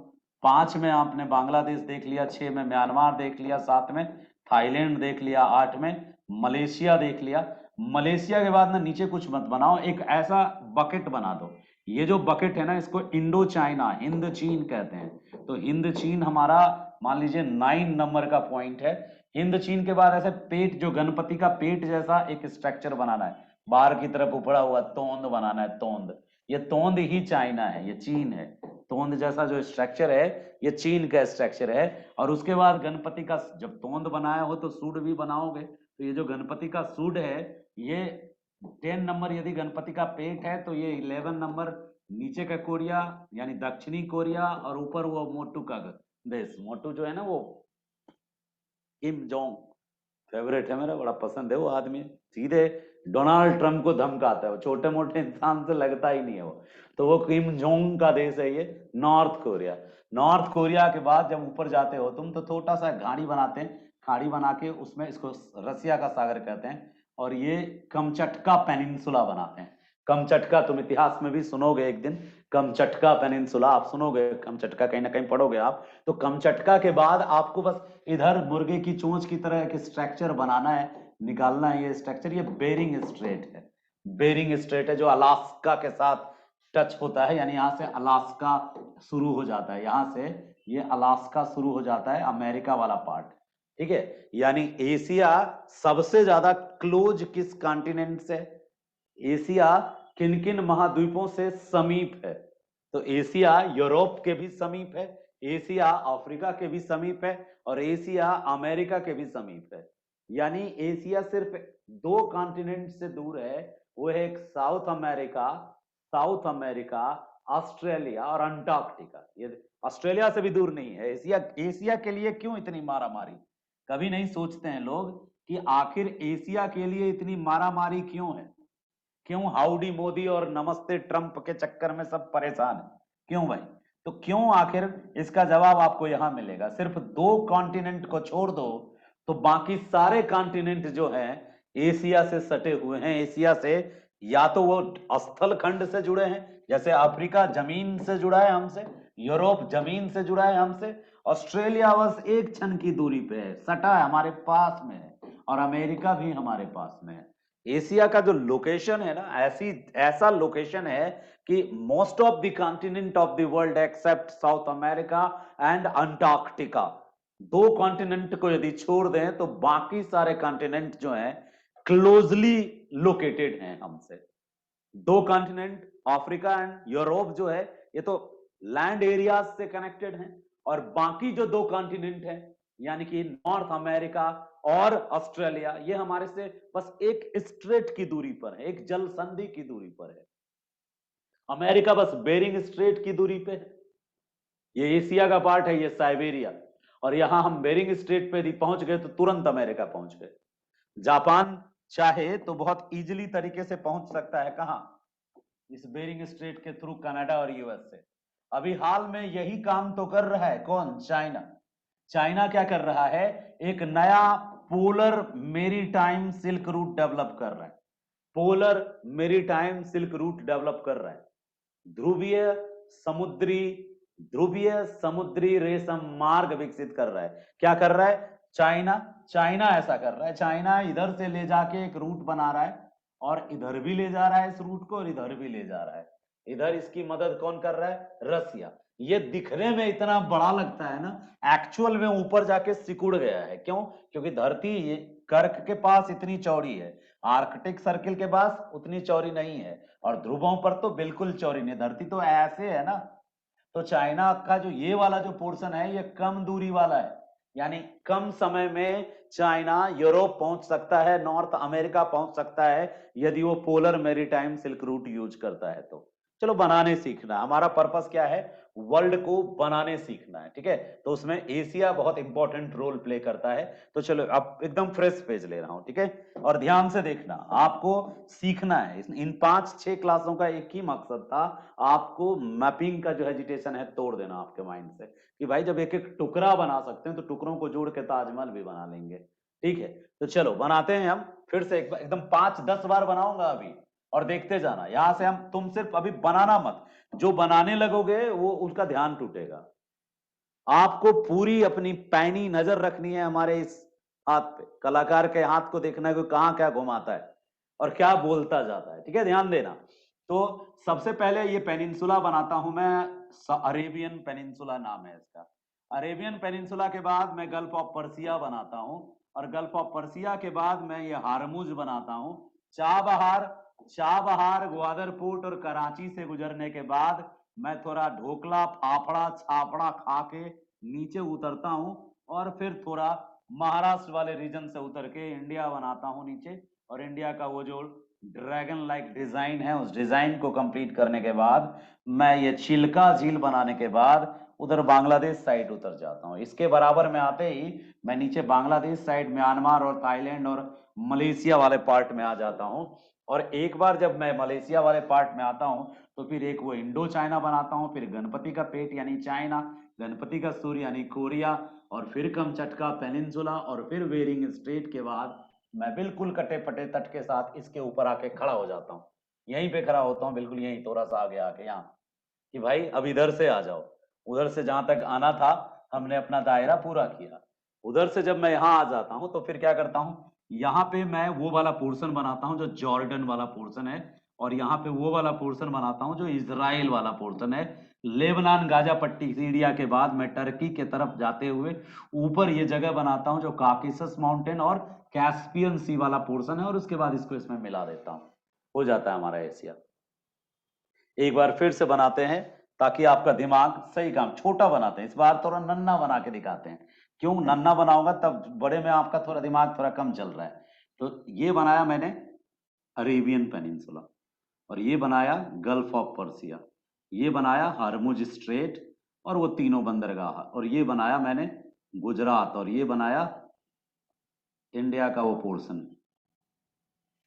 5 में आपने बांग्लादेश देख लिया, 6 में म्यांमार देख लिया, 7 में थाईलैंड देख लिया, 8 में मलेशिया देख लिया। मलेशिया के बाद ना नीचे कुछ मत बनाओ, एक ऐसा बकेट बना दो। ये जो बकेट है ना, इसको इंडो चाइना, हिंद चीन कहते हैं। तो हिंद चीन हमारा मान लीजिए 9 नंबर का पॉइंट है। हिंद चीन के बाद ऐसे पेट, जो गणपति का पेट जैसा एक स्ट्रक्चर बनाना है, बाहर की तरफ उभड़ा हुआ तोंद बनाना है, तोंद। ये तोंद ही चाइना है, ये चीन है। तोंद जैसा जो स्ट्रक्चर है, ये चीन का स्ट्रक्चर है। और उसके बाद गणपति का जब तोंद बनाया हो तो सूंड भी बनाओगे, तो ये जो गणपति का सूंड है, ये 10 नंबर यदि गणपति का पेट है, तो ये 11 नंबर नीचे का कोरिया यानी दक्षिणी कोरिया, और ऊपर वो मोटू का देश। मोटू जो है ना, वो किम जोंग फेवरेट है मेरा, बड़ा पसंद है वो आदमी। सीधे डोनाल्ड ट्रंप को धमकाता है, वो छोटे मोटे इंसान से लगता ही नहीं है वो। तो वो किम जोंग का देश है ये, नॉर्थ कोरिया। नॉर्थ कोरिया के बाद जब ऊपर जाते हो तुम, तो छोटा सा खाड़ी बनाते हैं, खाड़ी बना के उसमें, इसको रसिया का सागर कहते हैं, और ये कमचटका पेनिनसुला बनाते हैं। कमचटका तुम इतिहास में भी सुनोगे एक दिन, कमचटका पेनिनसुला आप सुनोगे, कमचटका कहीं ना कहीं पढ़ोगे आप। तो कमचटका के बाद आपको बस इधर मुर्गे की चोंच की तरह एक स्ट्रक्चर बनाना है, निकालना है ये स्ट्रक्चर। ये बेरिंग स्ट्रेट है, बेरिंग स्ट्रेट है जो अलास्का के साथ टच होता है, यानी यहाँ से अलास्का शुरू हो जाता है, यहाँ से ये अलास्का शुरू हो जाता है, अमेरिका वाला पार्ट। ठीक है, यानी एशिया सबसे ज्यादा क्लोज किस कॉन्टिनेंट से, एशिया किन किन महाद्वीपों से समीप है? तो एशिया यूरोप के भी समीप है, एशिया अफ्रीका के भी समीप है, और एशिया अमेरिका के भी समीप है। यानी एशिया सिर्फ 2 कॉन्टिनेंट से दूर है, वो है एक south America, south America, Australia और अंटार्कटिका। ये ऑस्ट्रेलिया से भी दूर नहीं है एशिया। एशिया के लिए क्यों इतनी मारामारी? कभी नहीं सोचते हैं लोग कि आखिर एशिया के लिए इतनी मारामारी क्यों है? क्यों हाउडी मोदी और नमस्ते ट्रंप के चक्कर में सब परेशान है? क्यों भाई? तो क्यों, आखिर इसका जवाब आपको यहां मिलेगा। सिर्फ 2 कॉन्टिनेंट को छोड़ दो, तो बाकी सारे कॉन्टिनेंट जो हैं एशिया से सटे हुए हैं। एशिया से या तो वो स्थल खंड से जुड़े हैं, जैसे अफ्रीका जमीन से जुड़ा है हमसे, यूरोप जमीन से जुड़ा है हमसे, ऑस्ट्रेलिया बस एक क्षण की दूरी पे है, सटा है, हमारे पास में है, और अमेरिका भी हमारे पास में है। एशिया का जो लोकेशन है ना, ऐसा लोकेशन है कि most of the continent of the world accept south America and Antarctica, 2 continent को यदि छोड़ दें तो बाकी सारे कॉन्टिनेंट जो हैं क्लोजली लोकेटेड हैं हमसे। 2 कॉन्टिनेंट अफ्रीका एंड यूरोप जो है ये तो लैंड एरियाज से कनेक्टेड हैं, और बाकी जो दो कॉन्टिनेंट हैं यानी कि नॉर्थ अमेरिका और ऑस्ट्रेलिया, ये हमारे से बस एक स्ट्रेट की दूरी पर है, एक जल संधि की दूरी पर है। अमेरिका बस बेरिंग स्ट्रेट की दूरी पे है, ये एशिया का पार्ट है, ये साइबेरिया, और यहां हम बेरिंग स्ट्रेट पे यदि पहुंच गए तो तुरंत अमेरिका पहुंच गए। जापान चाहे तो बहुत इजीली तरीके से पहुंच सकता है, कहां, इस बेरिंग स्ट्रेट के थ्रू कनाडा और यूएस से। अभी हाल में यही काम तो कर रहा है कौन, चाइना। चाइना क्या कर रहा है, एक नया polar maritime silk route develop कर रहा है, polar maritime silk route develop कर रहा है, ध्रुवीय समुद्री ध्रुवीय समुद्री रेशम मार्ग विकसित कर रहा है। क्या कर रहा है चाइना, चाइना ऐसा कर रहा है, चाइना इधर से ले जाके एक रूट बना रहा है, और इधर भी ले जा रहा है इस रूट को, और इधर भी ले जा रहा है। इधर इसकी मदद कौन कर रहा है, रसिया। ये दिखने में इतना बड़ा लगता है ना, एक्चुअल में ऊपर जाके सिकुड़ गया है। क्यों, क्योंकि धरती ये कर्क के पास इतनी चौड़ी है, आर्कटिक सर्किल के पास उतनी चौड़ी नहीं है, और ध्रुवों पर तो बिल्कुल चौड़ी नहीं, धरती तो ऐसे है ना। तो चाइना का जो ये वाला जो पोर्शन है ये कम दूरी वाला है, यानी कम समय में चाइना यूरोप पहुंच सकता है, नॉर्थ अमेरिका पहुंच सकता है, यदि वो polar maritime silk route use करता है तो। चलो बनाने सीखना, हमारा पर्पस क्या है, वर्ल्ड को बनाने सीखना है, ठीक है। तो उसमें एशिया बहुत इंपॉर्टेंट रोल प्ले करता है। तो चलो अब एकदम फ्रेश पेज ले रहा हूं, ठीक है, और ध्यान से देखना, आपको सीखना है। इन 5-6 क्लासों का एक ही मकसद था, आपको मैपिंग का जो हेजिटेशन है तोड़ देना आपके माइंड से, कि भाई जब एक एक टुकड़ा बना सकते हैं तो टुकड़ों को जोड़ के ताजमहल भी बना लेंगे, ठीक है। तो चलो बनाते हैं हम फिर से एक बार, एकदम 5-10 बार बनाऊंगा अभी, और देखते जाना। यहां से हम, तुम सिर्फ अभी बनाना मत, जो बनाने लगोगे वो उसका ध्यान टूटेगा। आपको पूरी अपनी पैनी नजर रखनी है हमारे इस हाथ पे, कलाकार के हाथ को देखना है कि कहां क्या घुमाता है और क्या बोलता जाता है, ठीक है, ध्यान देना। तो सबसे पहले ये पेनिनसुला बनाता हूं मैं, अरेबियन पेनिनसुला नाम है इसका। अरेबियन पेनिनसुला के बाद मैं गल्फ ऑफ पर्सिया बनाता हूं, और गल्फ ऑफ पर्सिया के बाद मैं ये हारमुज बनाता हूं। चाबहार, चाबहार ग्वादर पोर्ट और कराची से गुजरने के बाद मैं थोड़ा ढोकला फाफड़ा छापड़ा खा के नीचे उतरता हूं, और फिर थोड़ा महाराष्ट्र वाले रीजन से उतर के इंडिया बनाता हूं नीचे, और इंडिया का वो जो ड्रैगन लाइक डिजाइन है उस डिजाइन को कंप्लीट करने के बाद मैं ये चिल्का झील बनाने के बाद उधर बांग्लादेश साइड उतर जाता हूँ। इसके बराबर में आते ही मैं नीचे बांग्लादेश साइड, म्यांमार और थाईलैंड और मलेशिया वाले पार्ट में आ जाता हूँ। और एक बार जब मैं मलेशिया वाले पार्ट में आता हूँ तो फिर एक वो इंडो चाइना बनाता हूँ, फिर गणपति का पेट यानी चाइना, गणपति का सूर्य यानी कोरिया, और फिर कमचटका पेनिनसुला, और फिर बेरिंग स्ट्रेट के बाद मैं बिल्कुल कटे फटे तट के साथ इसके ऊपर आके खड़ा हो जाता हूँ। यहीं पे खड़ा होता हूँ, बिल्कुल यहीं, थोड़ा सा आगे आके यहाँ, कि भाई अब इधर से आ जाओ। उधर से जहां तक आना था हमने अपना दायरा पूरा किया। उधर से जब मैं यहाँ आ जाता हूँ तो फिर क्या करता हूँ, यहाँ पे मैं वो वाला पोर्शन बनाता हूँ जो जॉर्डन वाला पोर्शन है, और यहाँ पे वो वाला पोर्शन बनाता हूँ जो इजराइल वाला पोर्शन है। लेबनान गाजा पट्टी सीरिया के बाद मैं टर्की के तरफ जाते हुए ऊपर ये जगह बनाता हूँ जो काकेसस माउंटेन और कैस्पियन सी वाला पोर्शन है, और उसके बाद इसको इसमें मिला देता हूँ, हो जाता है हमारा एशिया। एक बार फिर से बनाते हैं ताकि आपका दिमाग सही काम, छोटा बनाते हैं इस बार, थोड़ा नन्ना बना के दिखाते हैं। क्यों नन्ना बनाऊंगा, तब बड़े में आपका थोड़ा दिमाग थोड़ा कम चल रहा है। तो ये बनाया मैंने अरेबियन पेनिनसुला, और ये बनाया गल्फ ऑफ पर्सिया, ये बनाया हार्मुज स्ट्रेट और वो तीनों बंदरगाह, और ये बनाया मैंने गुजरात, और ये बनाया इंडिया का वो पोर्शन।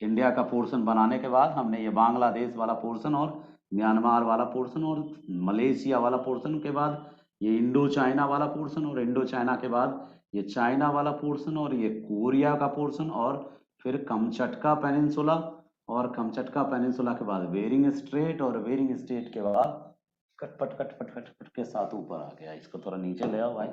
इंडिया का पोर्शन बनाने के बाद हमने ये बांग्लादेश वाला पोर्शन और म्यांमार वाला पोर्शन और मलेशिया वाला पोर्शन के बाद ये इंडो चाइना वाला पोर्शन, और इंडो चाइना के बाद ये चाइना वाला पोर्शन, और ये कोरिया का पोर्शन, और फिर कमचटका पेनिनसुला, और कमचटका पेनिनसुला के बाद बेरिंग स्ट्रेट, और बेरिंग स्ट्रेट के बाद कटपट कटपट कटपट के साथ ऊपर आ गया। इसको थोड़ा नीचे ले आओ भाई,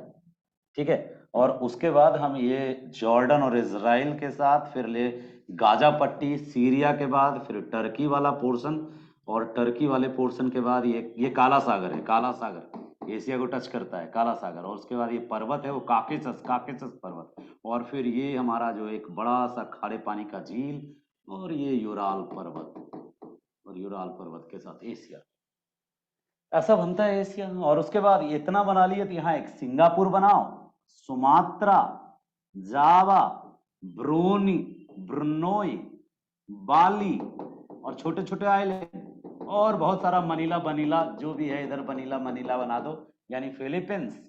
ठीक है। और उसके बाद हम ये जॉर्डन और इजराइल के साथ फिर ले गाजा पट्टी, सीरिया के बाद फिर टर्की वाला पोर्शन, और टर्की वाले पोर्शन के बाद ये काला सागर है, काला सागर एशिया को टच करता है, काला सागर। और उसके बाद ये पर्वत है वो काकेसस, काकेसस पर्वत, और फिर ये हमारा जो एक बड़ा सा खारे पानी का झील, और ये यूराल पर्वत, और यूराल पर्वत के साथ एशिया, ऐसा बनता है एशिया। और उसके बाद इतना बना लिए तो यहाँ एक सिंगापुर बनाओ, सुमात्रा, जावा, ब्रूनी, ब्रुनोई, बाली और छोटे छोटे आइलैंड और बहुत सारा मनीला बनीला जो भी है इधर मनीला मनीला बना दो, यानी फिलीपींस।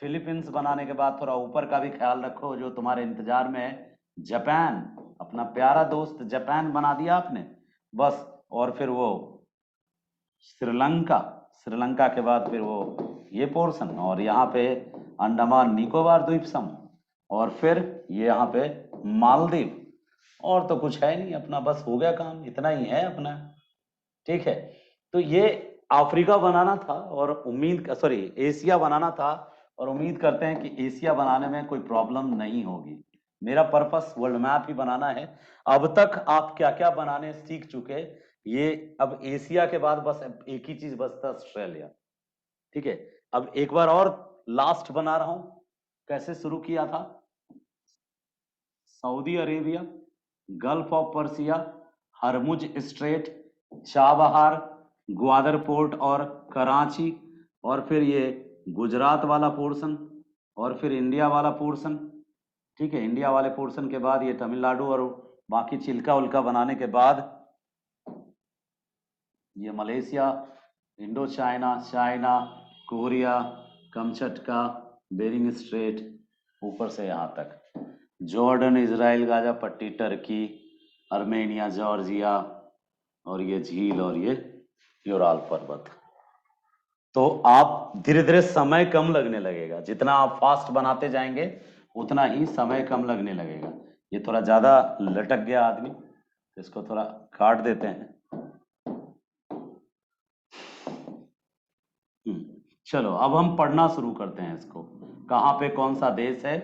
फिलीपींस बनाने के बाद थोड़ा ऊपर का भी ख्याल रखो जो तुम्हारे इंतजार में है, जापान, अपना प्यारा दोस्त जापान बना दिया आपने बस। और फिर वो श्रीलंका, श्रीलंका के बाद फिर वो ये पोर्शन, और यहाँ पे अंडमान निकोबार द्वीप समूह, और फिर ये यहाँ पे मालदीव। और तो कुछ है नहीं अपना, बस हो गया काम, इतना ही है अपना। ठीक है, तो ये अफ्रीका बनाना था और एशिया बनाना था, और उम्मीद करते हैं कि एशिया बनाने में कोई प्रॉब्लम नहीं होगी। मेरा पर्पस वर्ल्ड मैप ही बनाना है। अब तक आप क्या क्या बनाने सीख चुके, ये अब एशिया के बाद बस एक ही चीज बचता, ऑस्ट्रेलिया। ठीक है, अब एक बार और लास्ट बना रहा हूं, कैसे शुरू किया था, Saudi Arabia, Gulf of Persia, Hormuz strait, Chabahar, Gwadar port और कराची, और फिर ये गुजरात वाला पोर्शन, और फिर इंडिया वाला पोर्शन। ठीक है, इंडिया वाले पोर्शन के बाद ये तमिलनाडु और बाकी चिल्का उल्का बनाने के बाद ये Malaysia, Indochina, China, Korea, Kamchatka, Bering Strait, ऊपर से यहाँ तक जॉर्डन, इजराइल, गाजा पट्टी, टर्की, आर्मेनिया, जॉर्जिया, और ये झील और ये यूराल पर्वत। तो आप धीरे धीरे समय कम लगने लगेगा, जितना आप फास्ट बनाते जाएंगे उतना ही समय कम लगने लगेगा। ये थोड़ा ज्यादा लटक गया आदमी, तो इसको थोड़ा काट देते हैं। चलो अब हम पढ़ना शुरू करते हैं इसको, कहाँ पे कौन सा देश है।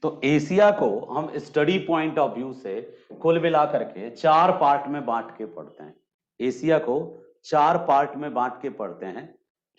तो एशिया को हम स्टडी पॉइंट ऑफ व्यू से कुल मिला करके 4 पार्ट में बांट के पढ़ते हैं। एशिया को 4 पार्ट में बांट के पढ़ते हैं।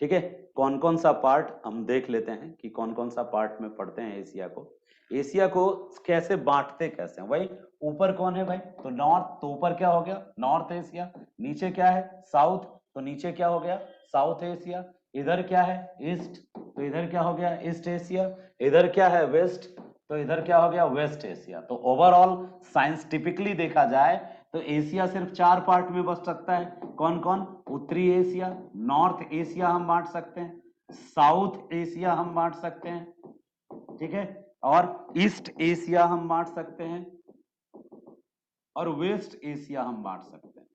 ठीक है, कौन कौन सा पार्ट हम देख लेते हैं कि कौन कौन सा पार्ट में पढ़ते हैं एशिया को। एशिया को कैसे बांटते कैसे हैं भाई, ऊपर कौन है भाई, तो नॉर्थ, तो ऊपर क्या हो गया नॉर्थ एशिया, नीचे क्या है साउथ, तो नीचे क्या हो गया साउथ एशिया, इधर क्या है ईस्ट, तो इधर क्या हो गया ईस्ट एशिया, इधर क्या है वेस्ट, तो इधर क्या हो गया वेस्ट एशिया। तो ओवरऑल साइंटिफिकली देखा जाए तो एशिया सिर्फ 4 पार्ट में बच सकता है। कौन कौन, उत्तरी एशिया, नॉर्थ एशिया हम बांट सकते हैं, साउथ एशिया हम बांट सकते हैं, ठीक है, और ईस्ट एशिया हम बांट सकते हैं, और वेस्ट एशिया हम बांट सकते हैं।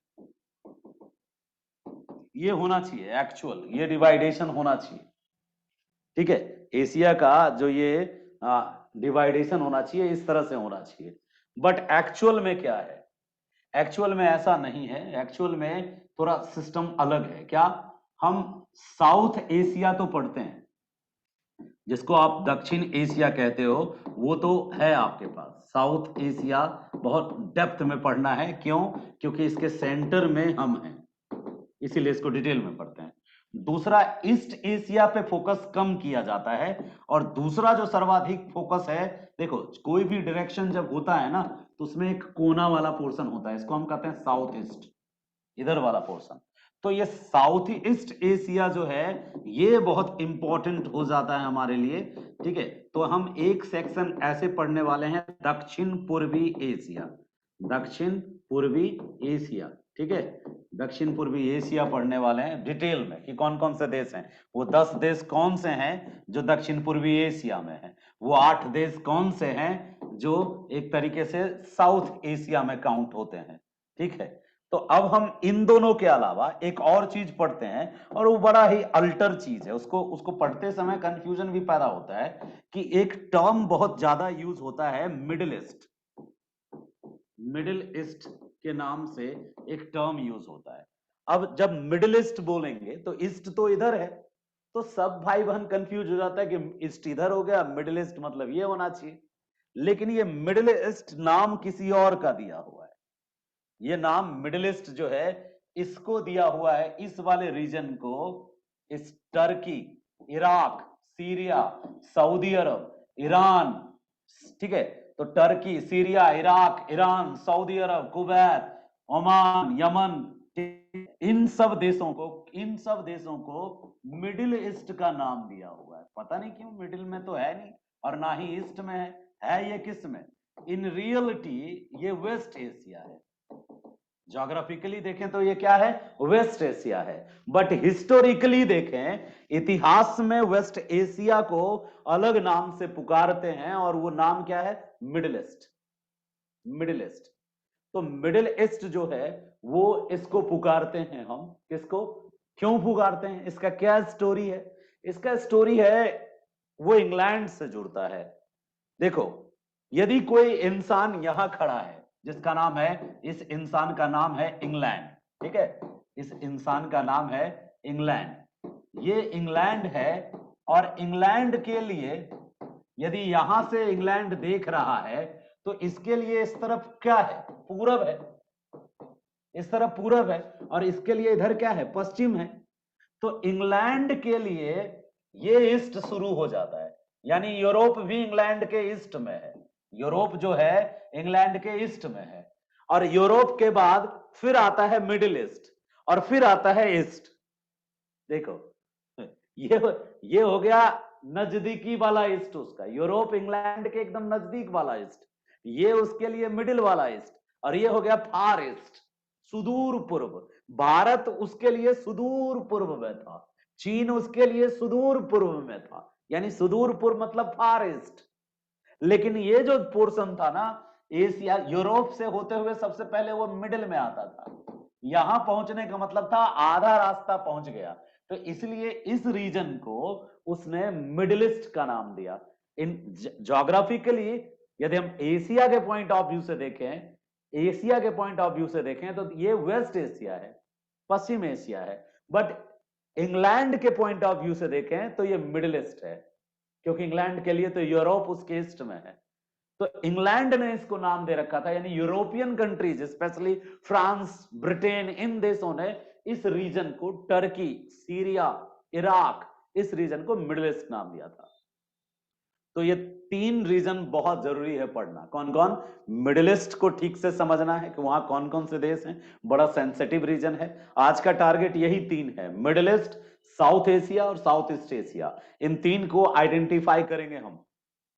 ये होना चाहिए एक्चुअल, ये डिवाइडेशन होना चाहिए। ठीक है, एशिया का जो ये डिवाइडेशन होना चाहिए, इस तरह से होना चाहिए। बट एक्चुअल में क्या है, एक्चुअल में ऐसा नहीं है। एक्चुअल में थोड़ा सिस्टम अलग है। क्या, हम साउथ एशिया तो पढ़ते हैं, जिसको आप दक्षिण एशिया कहते हो, वो तो है आपके पास। साउथ एशिया बहुत डेप्थ में पढ़ना है, क्यों, क्योंकि इसके सेंटर में हम हैं, इसीलिए इसको डिटेल में पढ़ते हैं। दूसरा, ईस्ट एशिया पे फोकस कम किया जाता है, और दूसरा जो सर्वाधिक फोकस है, देखो कोई भी डायरेक्शन जब होता है ना, तो उसमें एक कोना वाला पोर्शन होता है, इसको हम कहते हैं साउथ ईस्ट, इधर वाला पोर्शन। तो ये साउथ ईस्ट एशिया जो है ये बहुत इंपॉर्टेंट हो जाता है हमारे लिए। ठीक है, तो हम एक सेक्शन ऐसे पढ़ने वाले हैं, दक्षिण पूर्वी एशिया, दक्षिण पूर्वी एशिया। ठीक है, दक्षिण पूर्वी एशिया पढ़ने वाले हैं डिटेल में कि कौन कौन से देश हैं। वो 10 देश कौन से हैं जो दक्षिण पूर्वी एशिया में हैं, वो 8 देश कौन से हैं जो एक तरीके से साउथ एशिया में काउंट होते हैं। ठीक है, तो अब हम इन दोनों के अलावा एक और चीज पढ़ते हैं, और वो बड़ा ही अल्टर चीज है, उसको उसको पढ़ते समय कंफ्यूजन भी पैदा होता है कि एक टर्म बहुत ज्यादा यूज होता है, मिडिल ईस्ट। मिडिल ईस्ट के नाम से एक टर्म यूज होता है। अब जब मिडिल ईस्ट बोलेंगे तो ईस्ट तो इधर है, तो सब भाई बहन कंफ्यूज हो जाता है कि ईस्ट इधर हो गया, मिडिल ईस्ट मतलब ये होना चाहिए। लेकिन ये मिडिल ईस्ट नाम किसी और का दिया हुआ है। ये नाम मिडिल ईस्ट जो है इसको दिया हुआ है, इस वाले रीजन को, इस Turkey, Iraq, Syria, Saudi Arab, Iran. ठीक है, तो Turkey, Syria, Iraq, Iran, Saudi Arab, Kuwait, Oman, Yemen, इन सब देशों को मिडिल ईस्ट का नाम दिया हुआ है। पता नहीं क्यों, मिडिल में तो है नहीं और ना ही ईस्ट में है ये किस में? इन रियलिटी ये वेस्ट एशिया है। ज्योग्राफिकली देखें तो ये क्या है? वेस्ट एशिया है। बट हिस्टोरिकली देखें, इतिहास में वेस्ट एशिया को अलग नाम से पुकारते हैं और वो नाम क्या है? Middle east. Middle east. तो मिडिल ईस्ट जो है वो इसको पुकारते हैं हम। किसको? क्यों पुकारते हैं? इसका क्या स्टोरी है? इसका स्टोरी है वो इंग्लैंड से जुड़ता है। देखो, यदि कोई इंसान यहां खड़ा है जिसका नाम है, इस इंसान का नाम है इंग्लैंड, ठीक है? इस इंसान का नाम है इंग्लैंड। ये इंग्लैंड है और इंग्लैंड के लिए यदि यहां से इंग्लैंड देख रहा है तो इसके लिए इस तरफ क्या है? पूरब है। इस तरफ पूरब है और इसके लिए इधर क्या है? पश्चिम है। तो इंग्लैंड के लिए ये ईस्ट शुरू हो जाता है, यानी यूरोप भी इंग्लैंड के ईस्ट में है। यूरोप जो है इंग्लैंड के ईस्ट में है और यूरोप के बाद फिर आता है मिडिल ईस्ट और फिर आता है ईस्ट। देखो, ये हो गया नजदीकी वाला ईस्ट उसका। यूरोप इंग्लैंड के एकदम नजदीक वाला ईस्ट, ये उसके लिए मिडिल वाला ईस्ट, और ये हो गया फार ईस्ट, सुदूर पूर्व। भारत उसके लिए सुदूर पूर्व में था, चीन उसके लिए सुदूर पूर्व में था, यानी सुदूर पूर्व मतलब फार ईस्ट। लेकिन ये जो पोर्शन था ना एशिया, यूरोप से होते हुए सबसे पहले वो मिडिल में आता था। यहां पहुंचने का मतलब था आधा रास्ता पहुंच गया, तो इसलिए इस रीजन को उसने मिडिल ईस्ट का नाम दिया। इन ज्योग्राफिकली यदि हम एशिया के पॉइंट ऑफ व्यू से देखें, एशिया के पॉइंट ऑफ व्यू से देखें तो ये वेस्ट एशिया है, पश्चिम एशिया है। बट इंग्लैंड के पॉइंट ऑफ व्यू से देखें तो ये मिडिल ईस्ट है, क्योंकि इंग्लैंड के लिए तो यूरोप उसके ईस्ट में है। तो इंग्लैंड ने इसको नाम दे रखा था, यानी European countries specially France, Britain, इन देशों ने इस रीजन को, टर्की, सीरिया, इराक, इस रीजन को मिडिल ईस्ट नाम दिया था। तो ये तीन रीजन बहुत जरूरी है पढ़ना। कौन कौन? मिडिल ईस्ट को ठीक से समझना है कि वहां कौन कौन से देश हैं, बड़ा सेंसिटिव रीजन है। आज का टारगेट यही तीन है, मिडिल ईस्ट, साउथ एशिया और साउथ ईस्ट एशिया। इन तीन को आइडेंटिफाई करेंगे हम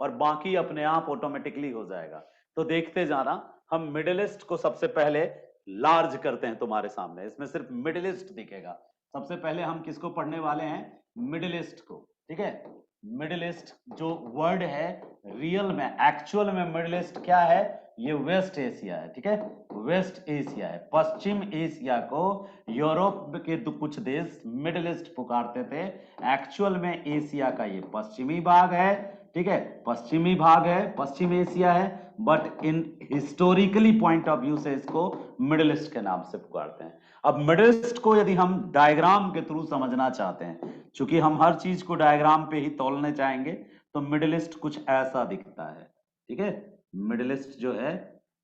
और बाकी अपने आप ऑटोमेटिकली हो जाएगा। तो देखते जाना, हम मिडिल ईस्ट को सबसे पहले लार्ज करते हैं तुम्हारे सामने, इसमें सिर्फ मिडिल ईस्ट दिखेगा। सबसे पहले हम किसको पढ़ने वाले हैं? मिडिल ईस्ट को, ठीक है? मिडिल ईस्ट जो वर्ड है रियल में, एक्चुअल में मिडिल ईस्ट क्या है? ये वेस्ट एशिया है, ठीक है? वेस्ट एशिया है। पश्चिम एशिया को यूरोप के कुछ देश मिडिल ईस्ट पुकारते थे, एक्चुअल में एशिया का ये पश्चिमी भाग है, ठीक है? पश्चिमी भाग है, पश्चिम एशिया है, but in historically point of view से इसको मिडिल ईस्ट के नाम से पुकारते हैं। अब मिडिल ईस्ट को यदि हम डायग्राम के थ्रू समझना चाहते हैं, क्योंकि हम हर चीज को डायग्राम पे ही तोलने चाहेंगे, तो मिडिल ईस्ट कुछ ऐसा दिखता है, ठीक है? मिडिल ईस्ट जो है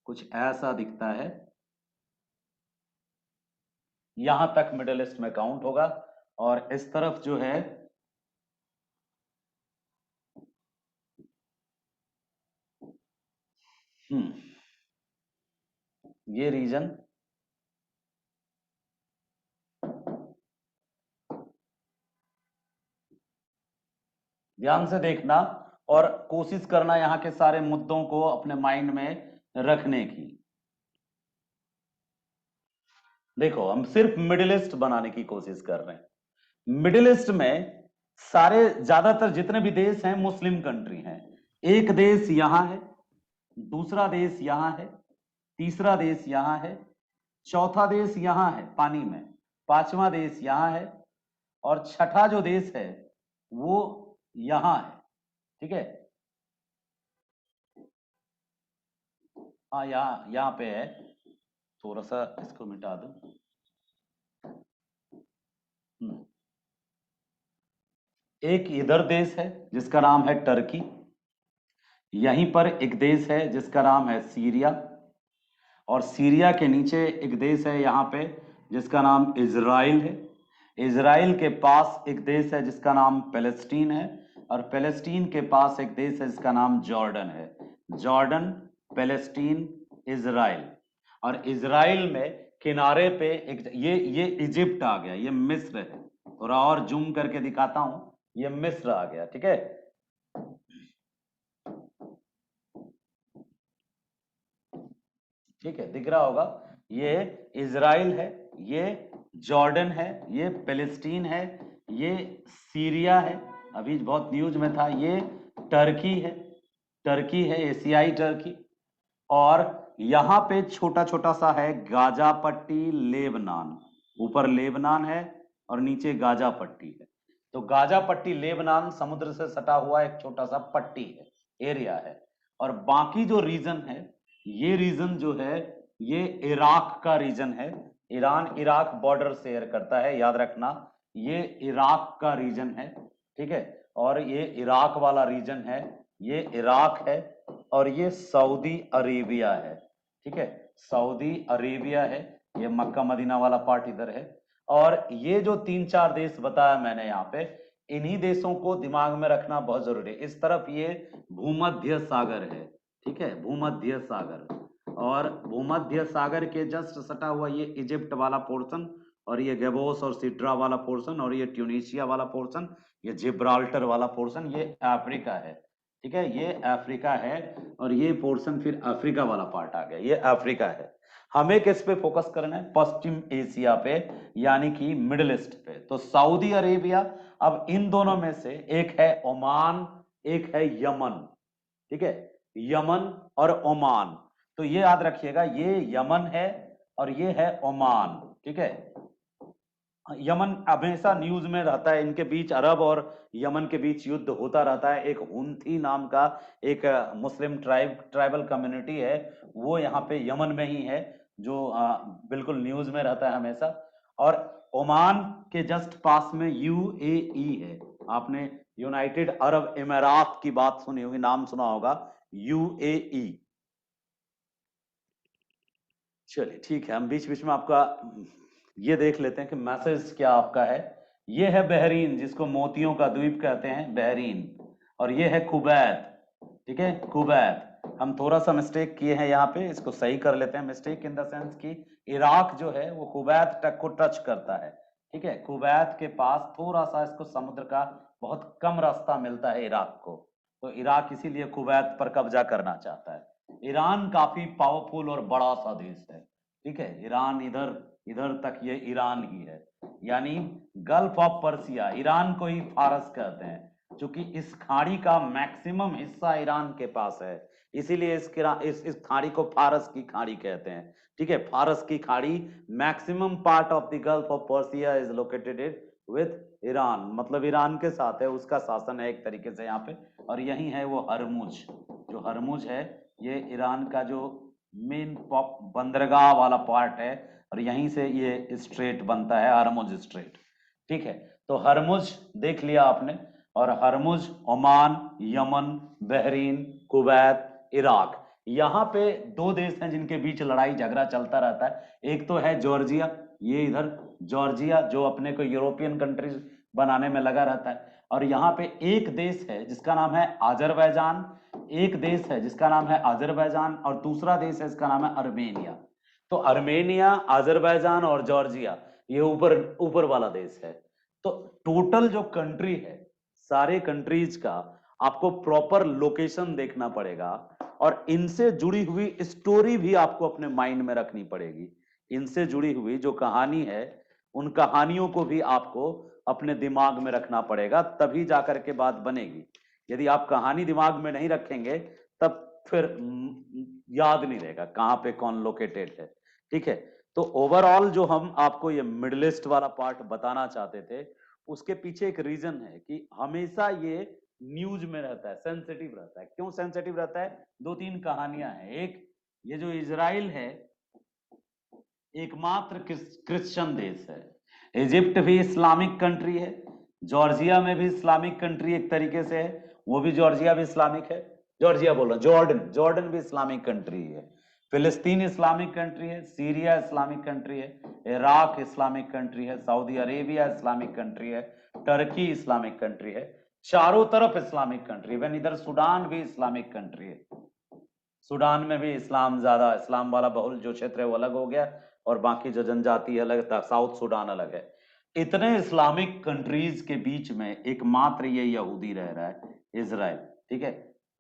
कुछ ऐसा दिखता है, यहां तक मिडिल ईस्ट में काउंट होगा। और इस तरफ जो है ये रीजन ध्यान से देखना और कोशिश करना यहाँ के सारे मुद्दों को अपने माइंड में रखने की। देखो, हम सिर्फ मिडिल ईस्ट बनाने की कोशिश कर रहे हैं। मिडिल ईस्ट में सारे ज्यादातर जितने भी देश हैं मुस्लिम कंट्री हैं। एक देश यहां है, दूसरा देश यहां है, तीसरा देश यहां है, चौथा देश यहां है पानी में, पांचवा देश यहां है और छठा जो देश है वो यहां है, ठीक है? हाँ, यहाँ पे है। थोड़ा सा इसको मिटा दो। एक इधर देश है जिसका नाम है टर्की, यहीं पर एक देश है जिसका नाम है सीरिया, और सीरिया के नीचे एक देश है यहाँ पे जिसका नाम इजराइल है। इजराइल के पास एक देश है जिसका नाम पैलेस्टीन है, और पैलेस्टीन के पास एक देश है जिसका नाम जॉर्डन है। Jordan, Palestine, Israel. और इजराइल में किनारे पे एक ये इजिप्ट आ गया, ये मिस्र है। थोड़ा और जूम करके दिखाता हूं, ये मिस्र आ गया, ठीक है। ठीक है, दिख रहा होगा, ये इजराइल है, ये जॉर्डन है, ये फिलिस्तीन है, ये सीरिया है, अभी बहुत न्यूज में था, ये टर्की है, टर्की है, एशियाई टर्की। और यहां पे छोटा छोटा सा है गाजा पट्टी, लेबनान। ऊपर लेबनान है और नीचे गाजा पट्टी है। तो गाजा पट्टी लेबनान समुद्र से सटा हुआ एक छोटा सा पट्टी है, एरिया है। और बाकी जो रीजन है, ये रीजन जो है ये इराक का रीजन है। ईरान इराक बॉर्डर शेयर करता है, याद रखना, ये इराक का रीजन है, ठीक है। और ये इराक वाला रीजन है, ये इराक है, और ये सऊदी अरेबिया है, ठीक है। सऊदी अरेबिया है, ये मक्का मदीना वाला पार्ट इधर है। और ये जो 3-4 देश बताया मैंने यहाँ पे, इन्हीं देशों को दिमाग में रखना बहुत जरूरी है। इस तरफ ये भूमध्य सागर है, ठीक है, भूमध्य सागर। और भूमध्य सागर के जस्ट सटा हुआ ये इजिप्ट वाला पोर्शन, और ये गेबोस और सिड्रा वाला पोर्शन, और ये ट्यूनीशिया वाला पोर्शन, ये जिब्राल्टर वाला पोर्शन, ये अफ्रीका है, ठीक है, ये अफ्रीका है। और ये पोर्शन फिर अफ्रीका वाला पार्ट आ गया, ये अफ्रीका है। हमें किस पे फोकस करना है? पश्चिम एशिया पे, यानी कि मिडिल ईस्ट पे। तो सऊदी अरेबिया, अब इन दोनों में से एक है ओमान, एक है यमन, ठीक है, यमन और ओमान। तो ये याद रखिएगा, ये यमन है और ये है ओमान, ठीक है। यमन हमेशा न्यूज में रहता है, इनके बीच, अरब और यमन के बीच युद्ध होता रहता है। एक हुंथी नाम का एक मुस्लिम ट्राइबल कम्युनिटी है, वो यहाँ पे यमन में ही है, जो बिल्कुल न्यूज में रहता है हमेशा। और ओमान के जस्ट पास में यूएई है। आपने यूनाइटेड अरब इमारात की बात सुनी होगी, नाम सुना होगा, यूएई। चलिए ठीक है, हम बीच बीच में आपका ये देख लेते हैं कि मैसेज क्या आपका है। ये है बहरीन, जिसको मोतियों का द्वीप कहते हैं, बहरीन। और ये है कुवैत, ठीक है, कुवैत। हम थोड़ा सा मिस्टेक किए हैं यहाँ पे, इसको सही कर लेते हैं। मिस्टेक इन द सेंस कि इराक जो है वो कुवैत तक को टच करता है, ठीक है। कुवैत के पास थोड़ा सा इसको समुद्र का बहुत कम रास्ता मिलता है इराक को, तो इराक इसीलिए कुवैत पर कब्जा करना चाहता है। ईरान काफी पावरफुल और बड़ा सा देश है, ठीक है। ईरान इधर इधर तक ये ईरान ही है, यानी गल्फ ऑफ पर्सिया, ईरान को ही फारस कहते हैं, क्योंकि इस खाड़ी का मैक्सिमम हिस्सा ईरान के पास है, इसीलिए इस खाड़ी को फारस की खाड़ी कहते हैं, ठीक है। फारस की खाड़ी, maximum part of the gulf of Persia is located with Iran, मतलब ईरान के साथ है, उसका शासन है एक तरीके से यहाँ पे। और यही है वो हरमुज, जो हरमुज है, ये ईरान का जो मेन बंदरगाह वाला पार्ट है, और यहीं से ये स्ट्रेट बनता है, हरमुज स्ट्रेट, ठीक है। तो हरमुज देख लिया आपने, और Hormuz, Oman, Yemen, Bahrain, Kuwait, Iraq, यहाँ पे दो देश हैं जिनके बीच लड़ाई झगड़ा चलता रहता है। एक तो है जॉर्जिया, ये इधर जॉर्जिया, जो अपने को यूरोपियन कंट्रीज बनाने में लगा रहता है। और यहाँ पे एक देश है जिसका नाम है अजरबैजान, एक देश है जिसका नाम है अजरबैजान, और दूसरा देश है इसका नाम है अर्मेनिया। तो अर्मेनिया, अजरबैजान और जॉर्जिया, ये ऊपर ऊपर वाला देश है। तो टोटल जो कंट्री है, सारे कंट्रीज का आपको प्रॉपर लोकेशन देखना पड़ेगा, और इनसे जुड़ी हुई स्टोरी भी आपको अपने माइंड में रखनी पड़ेगी। इनसे जुड़ी हुई जो कहानी है, उन कहानियों को भी आपको अपने दिमाग में रखना पड़ेगा, तभी जाकर के बात बनेगी। यदि आप कहानी दिमाग में नहीं रखेंगे, तब फिर याद नहीं रहेगा कहाँ पे कौन लोकेटेड है, ठीक है। तो ओवरऑल जो हम आपको ये मिडिल ईस्ट वाला पार्ट बताना चाहते थे, उसके पीछे एक रीजन है कि हमेशा ये न्यूज में रहता है, सेंसिटिव रहता है। क्यों सेंसिटिव रहता है? 2-3 कहानियां हैं। एक, ये जो इजराइल है, एकमात्र क्रिश्चियन देश है। इजिप्ट भी इस्लामिक कंट्री है, जॉर्जिया में भी इस्लामिक कंट्री एक तरीके से है, वो भी जॉर्जिया भी इस्लामिक है, जॉर्जिया बोल रहा हूं, जॉर्डन, जॉर्डन भी इस्लामिक कंट्री है, फिलिस्तीन इस्लामिक कंट्री है, सीरिया इस्लामिक कंट्री है, इराक इस्लामिक कंट्री है, सऊदी अरेबिया इस्लामिक कंट्री है, टर्की इस्लामिक कंट्री है, चारों तरफ इस्लामिक कंट्री। इवन इधर सूडान भी इस्लामिक कंट्री है, सूडान में भी इस्लाम ज्यादा, इस्लाम वाला बहुल जो क्षेत्र है वो अलग हो गया, और बाकी जो जनजाति अलग है, साउथ सूडान अलग है। इतने इस्लामिक कंट्रीज के बीच में एकमात्र ये यहूदी रह रहा है, इजराइल। ठीक है,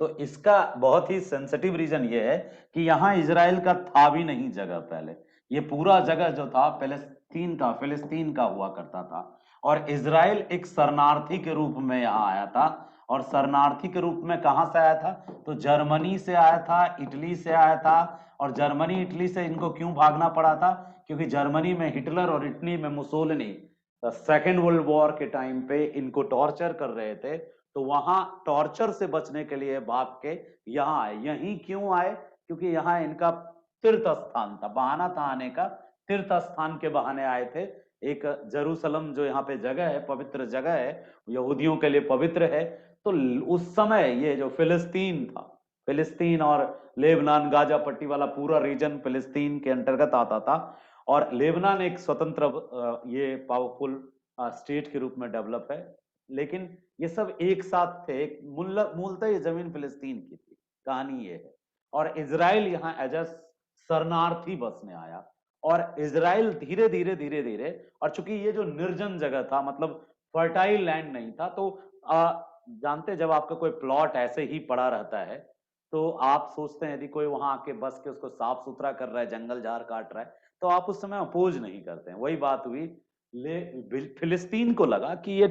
तो इसका बहुत ही सेंसिटिव रीजन ये है कि यहाँ इजराइल का था भी नहीं जगह पहले। ये पूरा जगह जो था फिलिस्तीन का हुआ करता था, और इजराइल एक शरणार्थी के रूप में यहाँ आया था। और शरणार्थी के रूप में कहां से आया था? तो जर्मनी से आया था, इटली से आया था। और जर्मनी इटली से इनको क्यों भागना पड़ा था? क्योंकि जर्मनी में हिटलर और इटली में मुसोलिनी सेकेंड वर्ल्ड वॉर के टाइम पे इनको टॉर्चर कर रहे थे, तो वहां टॉर्चर से बचने के लिए भाग के यहाँ आए। यहीं क्यों आए? क्योंकि यहाँ इनका तीर्थ स्थान था, बहाना था आने का, तीर्थ स्थान के बहाने आए थे। एक जेरूसलम जो यहाँ पे जगह है, पवित्र जगह है, यहूदियों के लिए पवित्र है। तो उस समय ये जो फिलिस्तीन था, फिलिस्तीन और लेबनान, गाजा पट्टी वाला पूरा रीजन फिलिस्तीन के अंतर्गत आता था। और लेबनान एक स्वतंत्र ये पावरफुल स्टेट के रूप में डेवलप है, लेकिन ये सब एक साथ थे। मूलतः ये जमीन फिलिस्तीन की थी, कहानी ये है। और इजराइल यहाँ एज अ शरणार्थी बसने आया, और इजराइल धीरे धीरे धीरे धीरे, और चूंकि ये जो निर्जन जगह था, मतलब फर्टाइल लैंड नहीं था, तो जानते जब आपका कोई प्लॉट ऐसे ही पड़ा रहता है, तो आप सोचते हैं यदि कोई वहां आके बस के उसको साफ सुथरा कर रहा है, जंगल झाड़ काट रहा है, तो आप उस समय अपोज नहीं करते हैं। वही बात हुई फिलिस्तीन को लगा कि ये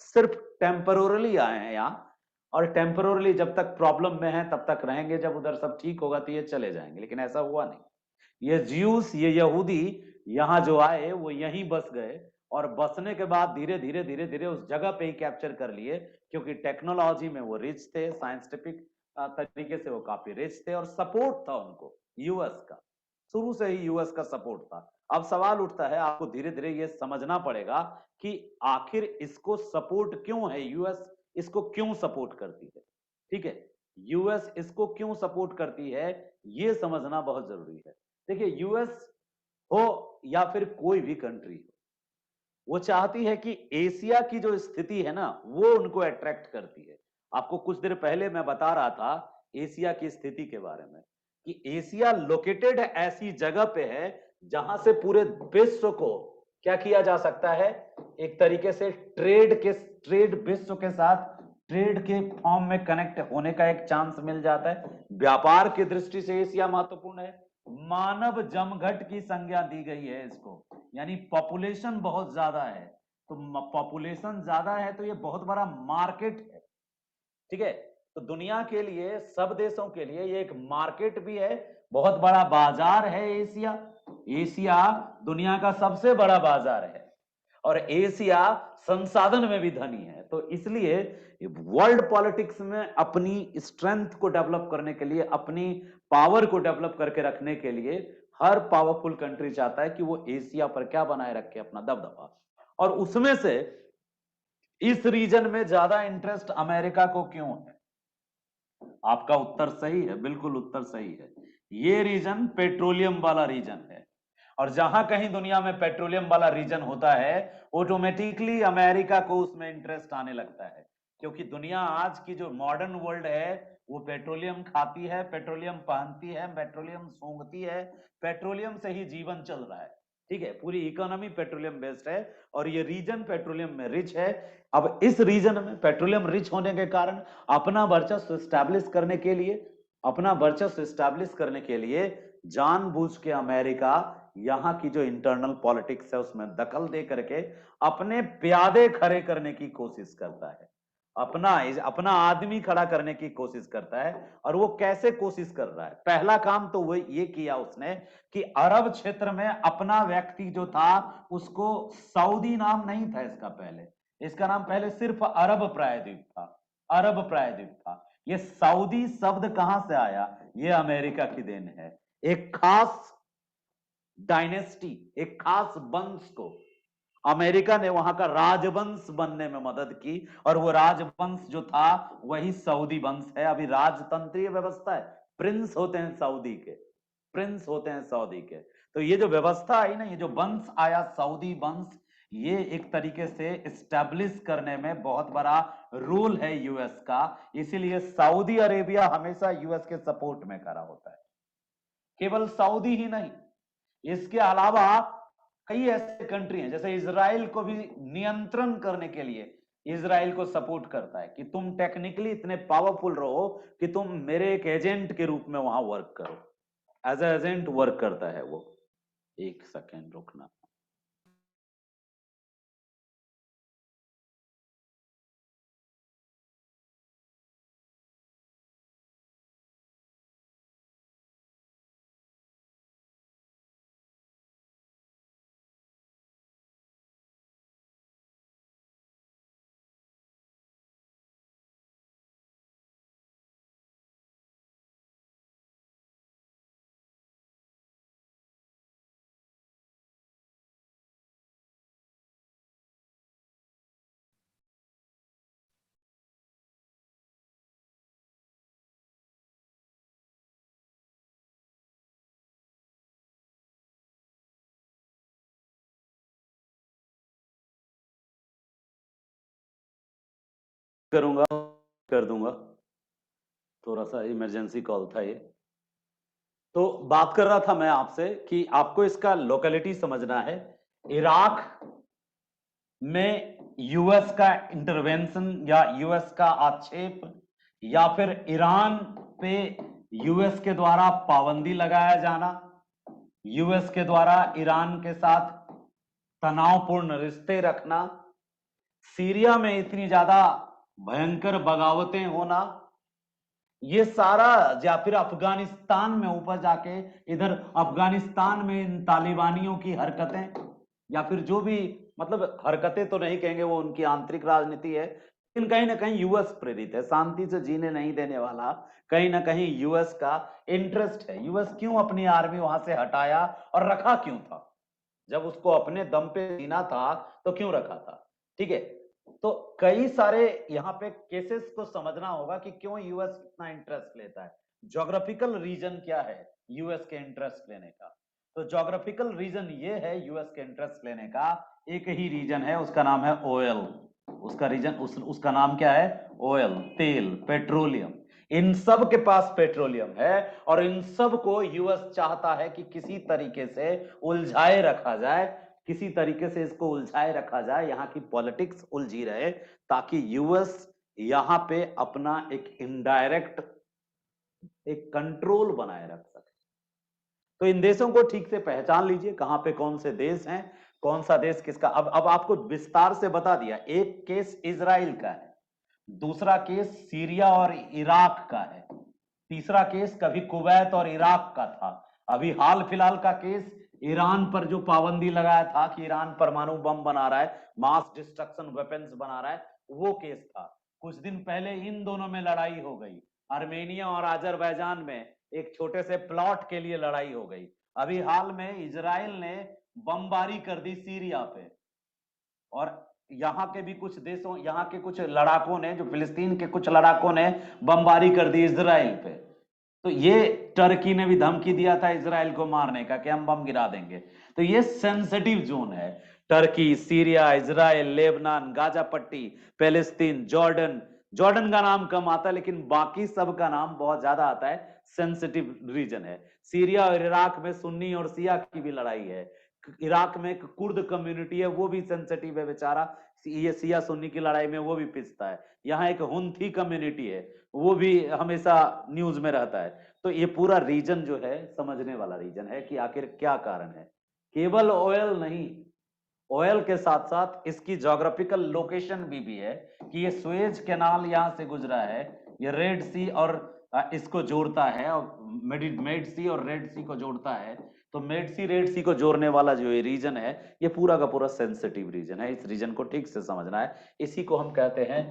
सिर्फ टेम्परली आए हैं यहाँ, और टेम्परली जब तक प्रॉब्लम में है तब तक रहेंगे, जब उधर सब ठीक होगा तो ये चले जाएंगे। लेकिन ऐसा हुआ नहीं। ये ज्यूस, ये यहूदी यहाँ जो आए वो यहीं बस गए, और बसने के बाद धीरे धीरे धीरे धीरे उस जगह पे ही कैप्चर कर लिए, क्योंकि टेक्नोलॉजी में वो रिच थे, साइंटिफिक तरीके से वो काफी रिच थे, और सपोर्ट था उनको यूएस का, शुरू से ही यूएस का सपोर्ट था। अब सवाल उठता है, आपको धीरे धीरे ये समझना पड़ेगा कि आखिर इसको सपोर्ट क्यों है, यूएस इसको क्यों सपोर्ट करती है। ठीक है, यूएस इसको क्यों सपोर्ट करती है, ये समझना बहुत जरूरी है। देखिए, यूएस हो या फिर कोई भी कंट्री हो, वो चाहती है कि एशिया की जो स्थिति है ना, वो उनको अट्रैक्ट करती है। आपको कुछ देर पहले मैं बता रहा था एशिया की स्थिति के बारे में, कि एशिया लोकेटेड ऐसी जगह पे है जहां से पूरे विश्व को क्या किया जा सकता है, एक तरीके से ट्रेड विश्व के साथ ट्रेड के फॉर्म में कनेक्ट होने का एक चांस मिल जाता है। व्यापार की दृष्टि से एशिया महत्वपूर्ण है। मानव जमघट की संज्ञा दी गई है इसको, यानी पॉपुलेशन बहुत ज्यादा है, तो पॉपुलेशन ज्यादा है तो ये बहुत बड़ा मार्केट है। ठीक है, तो दुनिया के लिए, सब देशों के लिए ये एक मार्केट भी है, बहुत बड़ा बाजार है एशिया। एशिया दुनिया का सबसे बड़ा बाजार है, और एशिया संसाधन में भी धनी है। तो इसलिए वर्ल्ड पॉलिटिक्स में अपनी स्ट्रेंथ को डेवलप करने के लिए, अपनी पावर को डेवलप करके रखने के लिए, हर पावरफुल कंट्री चाहता है कि वो एशिया पर क्या बनाए रखे, अपना दबदबा। और उसमें से इस रीजन में ज्यादा इंटरेस्ट अमेरिका को क्यों है? आपका उत्तर सही है, बिल्कुल उत्तर सही है। ये रीजन पेट्रोलियम वाला रीजन है, और जहां कहीं दुनिया में पेट्रोलियम वाला रीजन होता है, ऑटोमेटिकली अमेरिका को उसमें इंटरेस्ट आने लगता है। क्योंकि दुनिया आज की जो मॉडर्न वर्ल्ड है, वो पेट्रोलियम खाती है, पेट्रोलियम पहनती है, पेट्रोलियम सूंघती है, पेट्रोलियम से ही जीवन चल रहा है। ठीक है, पूरी इकोनॉमी पेट्रोलियम बेस्ड है, और ये रीजन पेट्रोलियम में रिच है। अब इस रीजन में पेट्रोलियम रिच होने के कारण अपना वर्चस्व स्टैब्लिश करने के लिए, अपना वर्चस्व स्टैब्लिश करने के लिए जानबूझ के अमेरिका यहाँ की जो इंटरनल पॉलिटिक्स है उसमें दखल दे करके अपने प्यादे खड़े करने की कोशिश करता है, अपना आदमी खड़ा करने की कोशिश करता है। और वो कैसे कोशिश कर रहा है? पहला काम तो वो ये किया उसने कि अरब क्षेत्र में अपना व्यक्ति जो था, उसको सऊदी नाम नहीं था इसका पहले, इसका नाम पहले सिर्फ अरब प्रायद्वीप था, अरब प्रायद्वीप था। ये सऊदी शब्द कहां से आया? ये अमेरिका की देन है। एक खास डायनेस्टी, एक खास वंश को अमेरिका ने वहां का राजवंश बनने में मदद की, और वो राजवंश जो था वही सऊदी वंश है। अभी राजतंत्रीय व्यवस्था है, प्रिंस होते हैं सऊदी के, प्रिंस होते हैं सऊदी के। तो ये जो व्यवस्था आई ना, ये जो वंश आया सऊदी वंश, ये एक तरीके से स्टैब्लिश करने में बहुत बड़ा रोल है यूएस का। इसीलिए सऊदी अरेबिया हमेशा यूएस के सपोर्ट में खड़ा होता है। केवल सऊदी ही नहीं, इसके अलावा कई ऐसे कंट्री हैं, जैसे इजराइल को भी नियंत्रण करने के लिए इजराइल को सपोर्ट करता है कि तुम टेक्निकली इतने पावरफुल रहो कि तुम मेरे एक एजेंट के रूप में वहां वर्क करो। एज एजेंट वर्क करता है वो। एक सेकेंड रुकना। करूंगा, कर दूंगा। थोड़ा सा इमरजेंसी कॉल था ये। तो बात कर रहा था मैं आपसे कि आपको इसका लोकेलिटी समझना है। इराक में यूएस का इंटरवेंशन या यूएस का आक्षेप, या फिर ईरान पे यूएस के द्वारा पाबंदी लगाया जाना, यूएस के द्वारा ईरान के साथ तनावपूर्ण रिश्ते रखना, सीरिया में इतनी ज्यादा भयंकर बगावतें होना, ये सारा, या फिर अफगानिस्तान में ऊपर जाके इधर अफगानिस्तान में इन तालिबानियों की हरकतें, या फिर जो भी, मतलब हरकतें तो नहीं कहेंगे, वो उनकी आंतरिक राजनीति है, लेकिन कहीं ना कहीं यूएस प्रेरित है, शांति से जीने नहीं देने वाला कहीं ना कहीं यूएस का इंटरेस्ट है। यूएस क्यों अपनी आर्मी वहां से हटाया और रखा क्यों था? जब उसको अपने दम पे जीना था तो क्यों रखा था? ठीक है। तो कई सारे यहाँ पे केसेस को समझना होगा कि क्यों यूएस इतना इंटरेस्ट लेता है। ज्योग्राफिकल रीजन क्या है यूएस के इंटरेस्ट लेने का? तो ज्योग्राफिकल रीजन ये है यूएस के इंटरेस्ट लेने का, एक ही रीजन है, उसका नाम है ऑयल। उसका रीजन उसका नाम क्या है? ऑयल, तेल, पेट्रोलियम। इन सब के पास पेट्रोलियम है और इन सब को यूएस चाहता है कि किसी तरीके से उलझाए रखा जाए, किसी तरीके से इसको उलझाए रखा जाए, यहाँ की पॉलिटिक्स उलझी रहे, ताकि यूएस यहाँ पे अपना एक इनडायरेक्ट एक कंट्रोल बनाए रख सके। तो इन देशों को ठीक से पहचान लीजिए, कहां पे कौन से देश हैं, कौन सा देश किसका। अब आपको विस्तार से बता दिया। एक केस इजराइल का है, दूसरा केस सीरिया और इराक का है, तीसरा केस कभी कुवैत और इराक का था, अभी हाल फिलहाल का केस ईरान पर जो पाबंदी लगाया था कि ईरान परमाणु बम बना रहा है, मास डिस्ट्रक्शन वेपन्स बना रहा है, वो केस था। कुछ दिन पहले इन दोनों में लड़ाई हो गई, आर्मेनिया और अजरबैजान में एक छोटे से प्लॉट के लिए लड़ाई हो गई। अभी हाल में इजराइल ने बमबारी कर दी सीरिया पे, और यहाँ के भी कुछ देशों, यहाँ के कुछ लड़ाकों ने, जो फिलिस्तीन के कुछ लड़ाकों ने बमबारी कर दी इजराइल पे। तो ये टर्की ने भी धमकी दिया था इजराइल को मारने का कि हम बम गिरा देंगे। तो ये सेंसिटिव जोन है। Turkey, Syria, Israel, Lebanon, Gaza पट्टी, फिलिस्तीन, जॉर्डन। जॉर्डन का नाम कम आता है लेकिन बाकी सब का नाम बहुत ज्यादा आता है। सेंसिटिव रीजन है। सीरिया और इराक में सुन्नी और शिया की भी लड़ाई है। इराक में एक कुर्द कम्युनिटी है, वो भी सेंसिटिव है बेचारा, ये शिया सुन्नी की लड़ाई में वो भी पिसता है। यहाँ एक हुन्थी कम्युनिटी है, वो भी हमेशा न्यूज में रहता है। तो ये पूरा रीजन जो है समझने वाला रीजन है कि आखिर क्या कारण है। केवल ऑयल नहीं, ऑयल के साथ साथ इसकी ज्योग्राफिकल लोकेशन भी है कि ये सुएज कैनाल यहाँ से गुजरा है, ये रेड सी और इसको जोड़ता है, और मेड सी और रेड सी को जोड़ता है। तो मेड सी रेड सी को जोड़ने वाला जो ये रीजन है, ये पूरा का पूरा सेंसिटिव रीजन है। इस रीजन को ठीक से समझना है। इसी को हम कहते हैं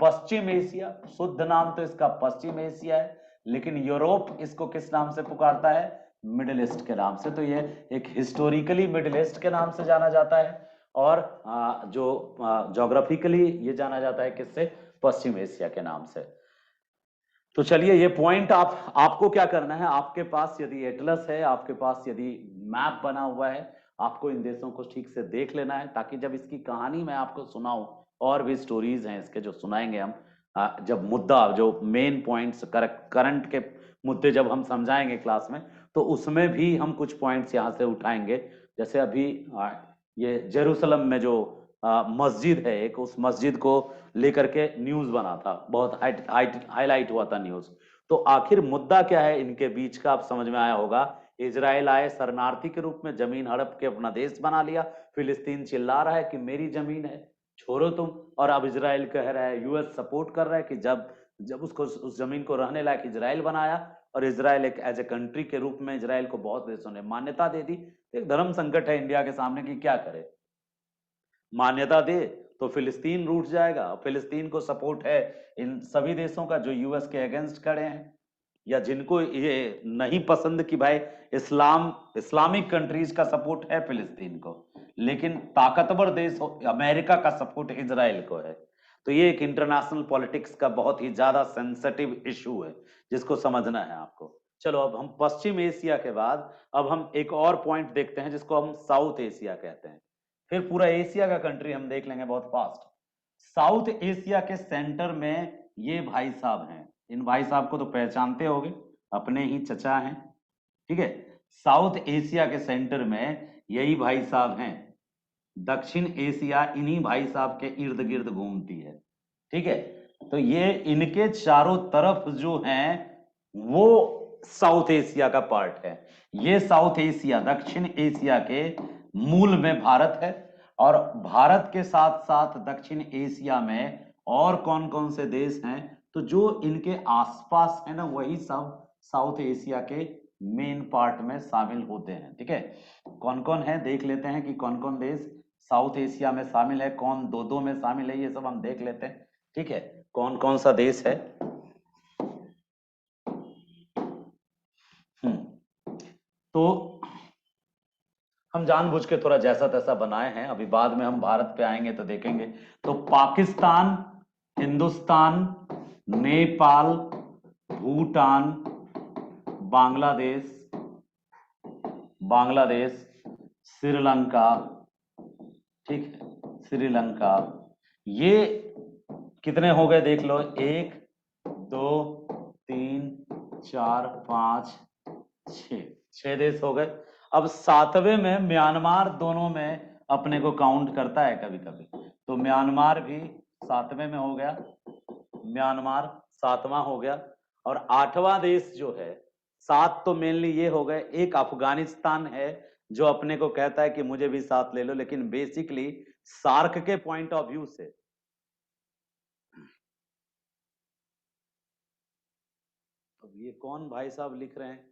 पश्चिम एशिया। शुद्ध नाम तो इसका पश्चिम एशिया है, लेकिन यूरोप इसको किस नाम से पुकारता है? मिडिल ईस्ट के नाम से। तो ये एक हिस्टोरिकली मिडिल ईस्ट के नाम से जाना जाता है, और जो ज्योग्राफिकली ये जाना जाता है किससे? पश्चिम एशिया के नाम से। तो चलिए, ये पॉइंट आपको क्या करना है, आपके पास यदि एटलस है, आपके पास यदि मैप बना हुआ है, आपको इन देशों को ठीक से देख लेना है, ताकि जब इसकी कहानी मैं आपको सुनाऊं, और भी स्टोरीज हैं इसके जो सुनाएंगे हम, जब मुद्दा जो मेन पॉइंट्स करंट के मुद्दे जब हम समझाएंगे क्लास में, तो उसमें भी हम कुछ पॉइंट्स यहाँ से उठाएंगे। जैसे अभी ये जेरूसलम में जो मस्जिद है एक, उस मस्जिद को लेकर के न्यूज बना था, बहुत हाईलाइट हुआ था न्यूज। तो आखिर मुद्दा क्या है इनके बीच का, आप समझ में आया होगा। इजराइल आए शरणार्थी के रूप में, जमीन हड़प के अपना देश बना लिया। फिलिस्तीन चिल्ला रहा है कि मेरी जमीन है, छोड़ो तुम। और अब इजराइल कह रहा है, यूएस सपोर्ट कर रहा है कि जब जब उसको उस जमीन को रहने लायक इजराइल बनाया, और इजराइल एक एज ए कंट्री के रूप में इजराइल को बहुत देशों ने मान्यता दे दी। एक धर्म संकट है इंडिया के सामने कि क्या करे। मान्यता दे तो फिलिस्तीन रूठ जाएगा, फिलिस्तीन को सपोर्ट है इन सभी देशों का जो यूएस के अगेंस्ट खड़े हैं, या जिनको ये नहीं पसंद कि भाई इस्लामिक कंट्रीज का सपोर्ट है फिलिस्तीन को, लेकिन ताकतवर देश अमेरिका का सपोर्ट इजराइल को है। तो ये एक इंटरनेशनल पॉलिटिक्स का बहुत ही ज्यादा सेंसिटिव इशू है, जिसको समझना है आपको। चलो अब हम पश्चिम एशिया के बाद अब हम एक और पॉइंट देखते हैं, जिसको हम साउथ एशिया कहते हैं। फिर पूरा एशिया का कंट्री हम देख लेंगे बहुत फास्ट। साउथ एशिया के सेंटर में ये भाई साहब हैं, इन भाई साहब को तो पहचानते होंगे, अपने ही चचा हैं, ठीक है। साउथ एशिया के सेंटर में यही भाई साहब हैं। दक्षिण एशिया इन्हीं भाई साहब के इर्द गिर्द घूमती है, ठीक है। तो ये इनके चारों तरफ जो हैं वो साउथ एशिया का पार्ट है। ये साउथ एशिया दक्षिण एशिया के मूल में भारत है, और भारत के साथ साथ दक्षिण एशिया में और कौन कौन से देश हैं, तो जो इनके आसपास है ना, वही सब साउथ एशिया के मेन पार्ट में शामिल होते हैं, ठीक है। कौन कौन है देख लेते हैं कि कौन कौन देश साउथ एशिया में शामिल है, कौन दो दो में शामिल है, ये सब हम देख लेते हैं, ठीक है। कौन कौन सा देश है। तो हम जानबूझ के थोड़ा जैसा तैसा बनाए हैं, अभी बाद में हम भारत पे आएंगे तो देखेंगे। तो पाकिस्तान, हिंदुस्तान, नेपाल, भूटान, बांग्लादेश, श्रीलंका, ठीक है, श्रीलंका। ये कितने हो गए देख लो, 1 2 3 4 5 6 देश हो गए। अब सातवें में म्यांमार दोनों में अपने को काउंट करता है कभी कभी, तो म्यांमार भी सातवें में हो गया, म्यांमार सातवां हो गया। और आठवां देश जो है, 7 तो मेनली ये हो गए, एक अफगानिस्तान है जो अपने को कहता है कि मुझे भी साथ ले लो, लेकिन बेसिकली सार्क के पॉइंट ऑफ व्यू से। अब ये कौन भाई साहब लिख रहे हैं,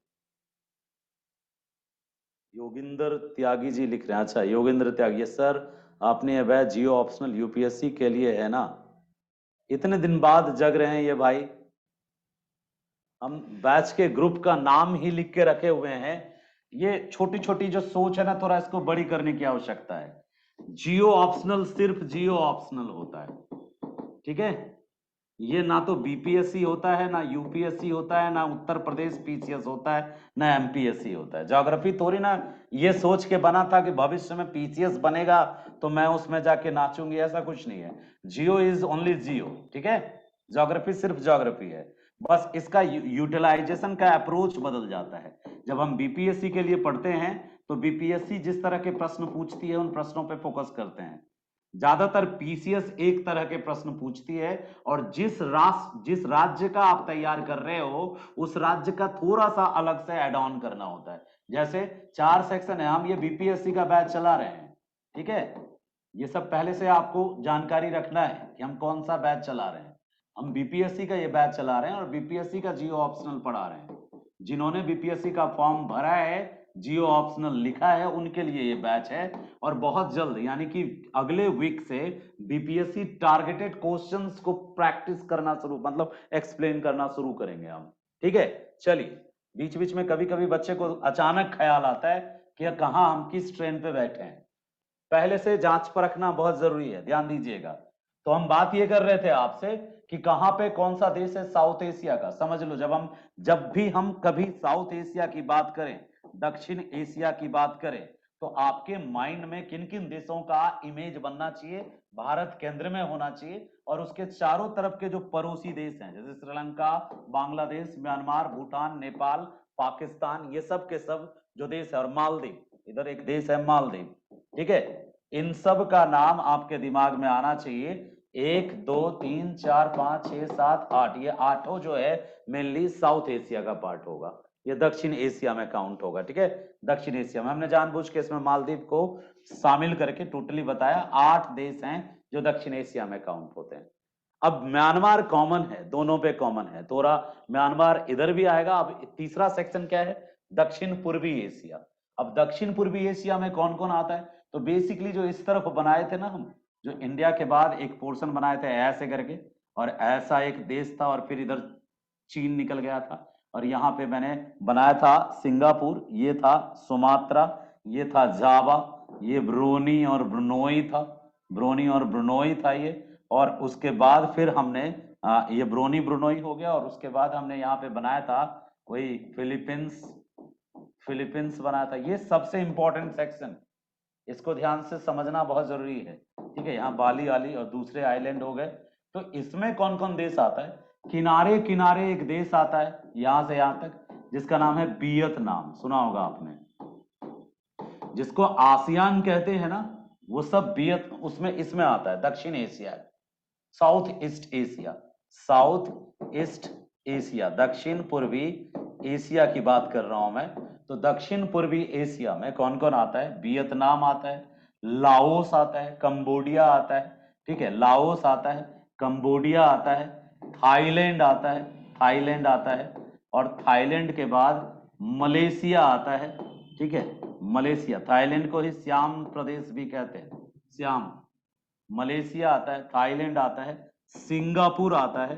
योगिंदर त्यागी जी लिख रहे हैं। अच्छा, योगिंदर त्यागी सर, आपने ये बैच जियो ऑप्शनल यूपीएससी के लिए है ना, इतने दिन बाद जग रहे हैं ये भाई। हम बैच के ग्रुप का नाम ही लिख के रखे हुए हैं। ये छोटी छोटी जो सोच है ना, थोड़ा इसको बड़ी करने की आवश्यकता है। जियो ऑप्शनल सिर्फ जियो ऑप्शनल होता है, ठीक है। ये ना तो बीपीएससी होता है, ना यूपीएससी होता है, ना उत्तर प्रदेश पीसीएस होता है, ना एमपीएससी होता है। ज्योग्राफी थोड़ी ना ये सोच के बना था कि भविष्य में पीसीएस बनेगा तो मैं उसमें जाके नाचूंगी, ऐसा कुछ नहीं है। जियो इज ओनली जियो, ठीक है। ज्योग्राफी सिर्फ ज्योग्राफी है, बस इसका यूटिलाइजेशन का अप्रोच बदल जाता है। जब हम बीपीएससी के लिए पढ़ते हैं तो बीपीएससी जिस तरह के प्रश्न पूछती है उन प्रश्नों पे फोकस करते हैं। ज्यादातर पीसीएस एक तरह के प्रश्न पूछती है, और जिस राज्य का आप तैयार कर रहे हो उस राज्य का थोड़ा सा अलग से ऐड ऑन करना होता है। जैसे 4 सेक्शन है, हम ये बीपीएससी का बैच चला रहे हैं, ठीक है। ये सब पहले से आपको जानकारी रखना है कि हम कौन सा बैच चला रहे हैं। हम बीपीएससी का ये बैच चला रहे हैं और बीपीएससी का जियो ऑप्शनल पढ़ा रहे हैं। जिन्होंने बीपीएससी का फॉर्म भरा है, जियो ऑप्शनल लिखा है, उनके लिए ये बैच है। और बहुत जल्द यानी कि अगले वीक से बीपीएससी टारगेटेड क्वेश्चंस को प्रैक्टिस करना शुरू, मतलब एक्सप्लेन करना शुरू करेंगे हम, ठीक है। चलिए, बीच बीच में कभी कभी बच्चे को अचानक ख्याल आता है कि कहाँ हम किस ट्रेन पे बैठे हैं, पहले से जांच परखना बहुत जरूरी है, ध्यान दीजिएगा। तो हम बात ये कर रहे थे आपसे कि कहां पे कौन सा देश है साउथ एशिया का। समझ लो, जब भी हम कभी साउथ एशिया की बात करें, दक्षिण एशिया की बात करें, तो आपके माइंड में किन किन देशों का इमेज बनना चाहिए। भारत केंद्र में होना चाहिए, और उसके चारों तरफ के जो पड़ोसी देश हैं जैसे श्रीलंका, बांग्लादेश, म्यांमार, भूटान, नेपाल, पाकिस्तान, ये सब के सब जो देश है, और मालदीव, इधर एक देश है मालदीव, ठीक है। इन सब का नाम आपके दिमाग में आना चाहिए। 1 2 3 4 5 6 7 8, ये आठों जो है मेनली साउथ एशिया का पार्ट होगा, ये दक्षिण एशिया में काउंट होगा, ठीक है। दक्षिण एशिया में हमने जानबूझ के इसमें मालदीव को शामिल करके टोटली बताया 8 देश हैं जो दक्षिण एशिया में काउंट होते हैं। अब म्यांमार कॉमन है, दोनों पे कॉमन है, थोड़ा म्यांमार इधर भी आएगा। अब तीसरा सेक्शन क्या है, दक्षिण पूर्वी एशिया। अब दक्षिण पूर्वी एशिया में कौन कौन आता है, तो बेसिकली जो इस तरफ बनाए थे ना हम, जो इंडिया के बाद एक पोर्शन बनाए थे ऐसे करके, और ऐसा एक देश था, और फिर इधर चीन निकल गया था, और यहाँ पे मैंने बनाया था सिंगापुर, ये था सुमात्रा, ये था जावा, ये ब्रूनी और ब्रुनोई था, ब्रोनी और ब्रुनोई था ये। और उसके बाद फिर हमने ये ब्रोनी ब्रुनोई हो गया, और उसके बाद हमने यहाँ पे बनाया था वही फिलीपींस, फिलीपींस बनाया था। ये सबसे इंपॉर्टेंट सेक्शन, इसको ध्यान से समझना बहुत जरूरी है, ठीक है। यहाँ बाली वाली और दूसरे आइलैंड हो गए। तो इसमें कौन कौन देश आता है, किनारे किनारे एक देश आता है यहां से यहां तक, जिसका नाम है वियतनाम, सुना होगा आपने, जिसको आसियान कहते हैं ना, वो सब वियत उसमें इसमें आता है, दक्षिण Asia, south east Asia, south east Asia, दक्षिण पूर्वी एशिया की बात कर रहा हूं मैं। तो दक्षिण पूर्वी एशिया में कौन कौन आता है, वियतनाम आता है, लाओस आता है, कंबोडिया आता है, ठीक है, लाओस आता है, कंबोडिया आता है, थाईलैंड आता है, थाईलैंड आता है, और थाईलैंड के बाद मलेशिया आता है, ठीक है, मलेशिया, थाईलैंड को ही श्याम प्रदेश भी कहते हैं, श्याम। मलेशिया आता है, थाईलैंड आता है, सिंगापुर आता है,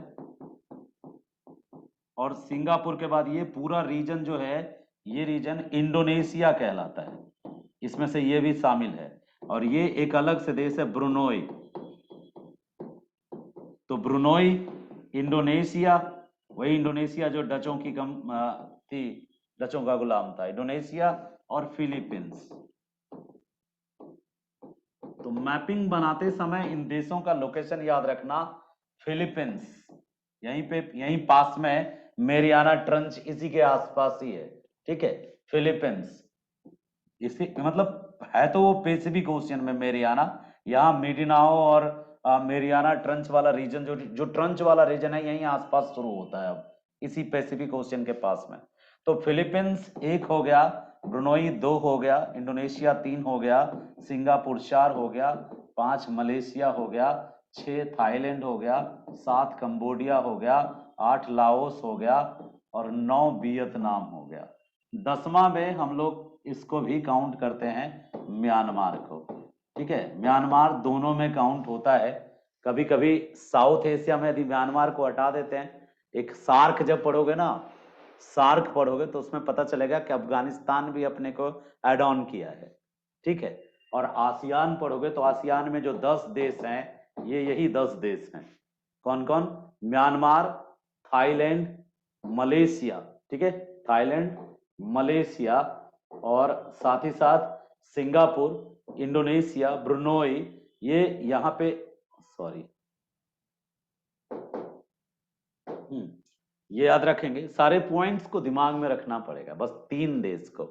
और सिंगापुर के बाद ये पूरा रीजन जो है, ये रीजन इंडोनेशिया कहलाता है, इसमें से ये भी शामिल है। और ये एक अलग से देश है ब्रुनोई, तो ब्रुनोई इंडोनेशिया, वही इंडोनेशिया जो डचों की थी, डचों का गुलाम था, इंडोनेशिया, और फिलीपींस। तो मैपिंग बनाते समय इन देशों का लोकेशन याद रखना, फिलीपींस यहीं पे, यहीं पास में, मेरियाना ट्रंच इसी के आसपास ही है, ठीक है, फिलीपींस। इसी मतलब है तो वो पैसिफिक ओशियन में मेरियाना, यहाँ मिडिनाओ और मेरियाना ट्रंच वाला रीजन, जो ट्रंच वाला रीजन है यहीं आसपास शुरू होता है, अब इसी पैसिफिक ओशियन के पास में। तो फिलीपींस 1 हो गया, ब्रुनोई 2 हो गया, इंडोनेशिया 3 हो गया, सिंगापुर 4 हो गया, 5 मलेशिया हो गया, 6 थाईलैंड हो गया, 7 कंबोडिया हो गया, 8 लाओस हो गया, और 9 वियतनाम हो गया। 10वां में हम लोग इसको भी काउंट करते हैं, म्यांमार को, ठीक है। म्यांमार दोनों में काउंट होता है, कभी कभी साउथ एशिया में यदि म्यांमार को हटा देते हैं, एक सार्क जब पढ़ोगे ना, सार्क पढ़ोगे तो उसमें पता चलेगा कि अफगानिस्तान भी अपने को एड ऑन किया है, ठीक है। और आसियान पढ़ोगे तो आसियान में जो 10 देश हैं, ये यही 10 देश हैं, कौन कौन, म्यांमार, थाईलैंड, मलेशिया, ठीक है, थाईलैंड, मलेशिया, और साथ ही साथ सिंगापुर, इंडोनेशिया, ब्रुनोई, ये यहाँ पे, सॉरी, ये याद रखेंगे, सारे पॉइंट्स को दिमाग में रखना पड़ेगा, बस 3 देश को।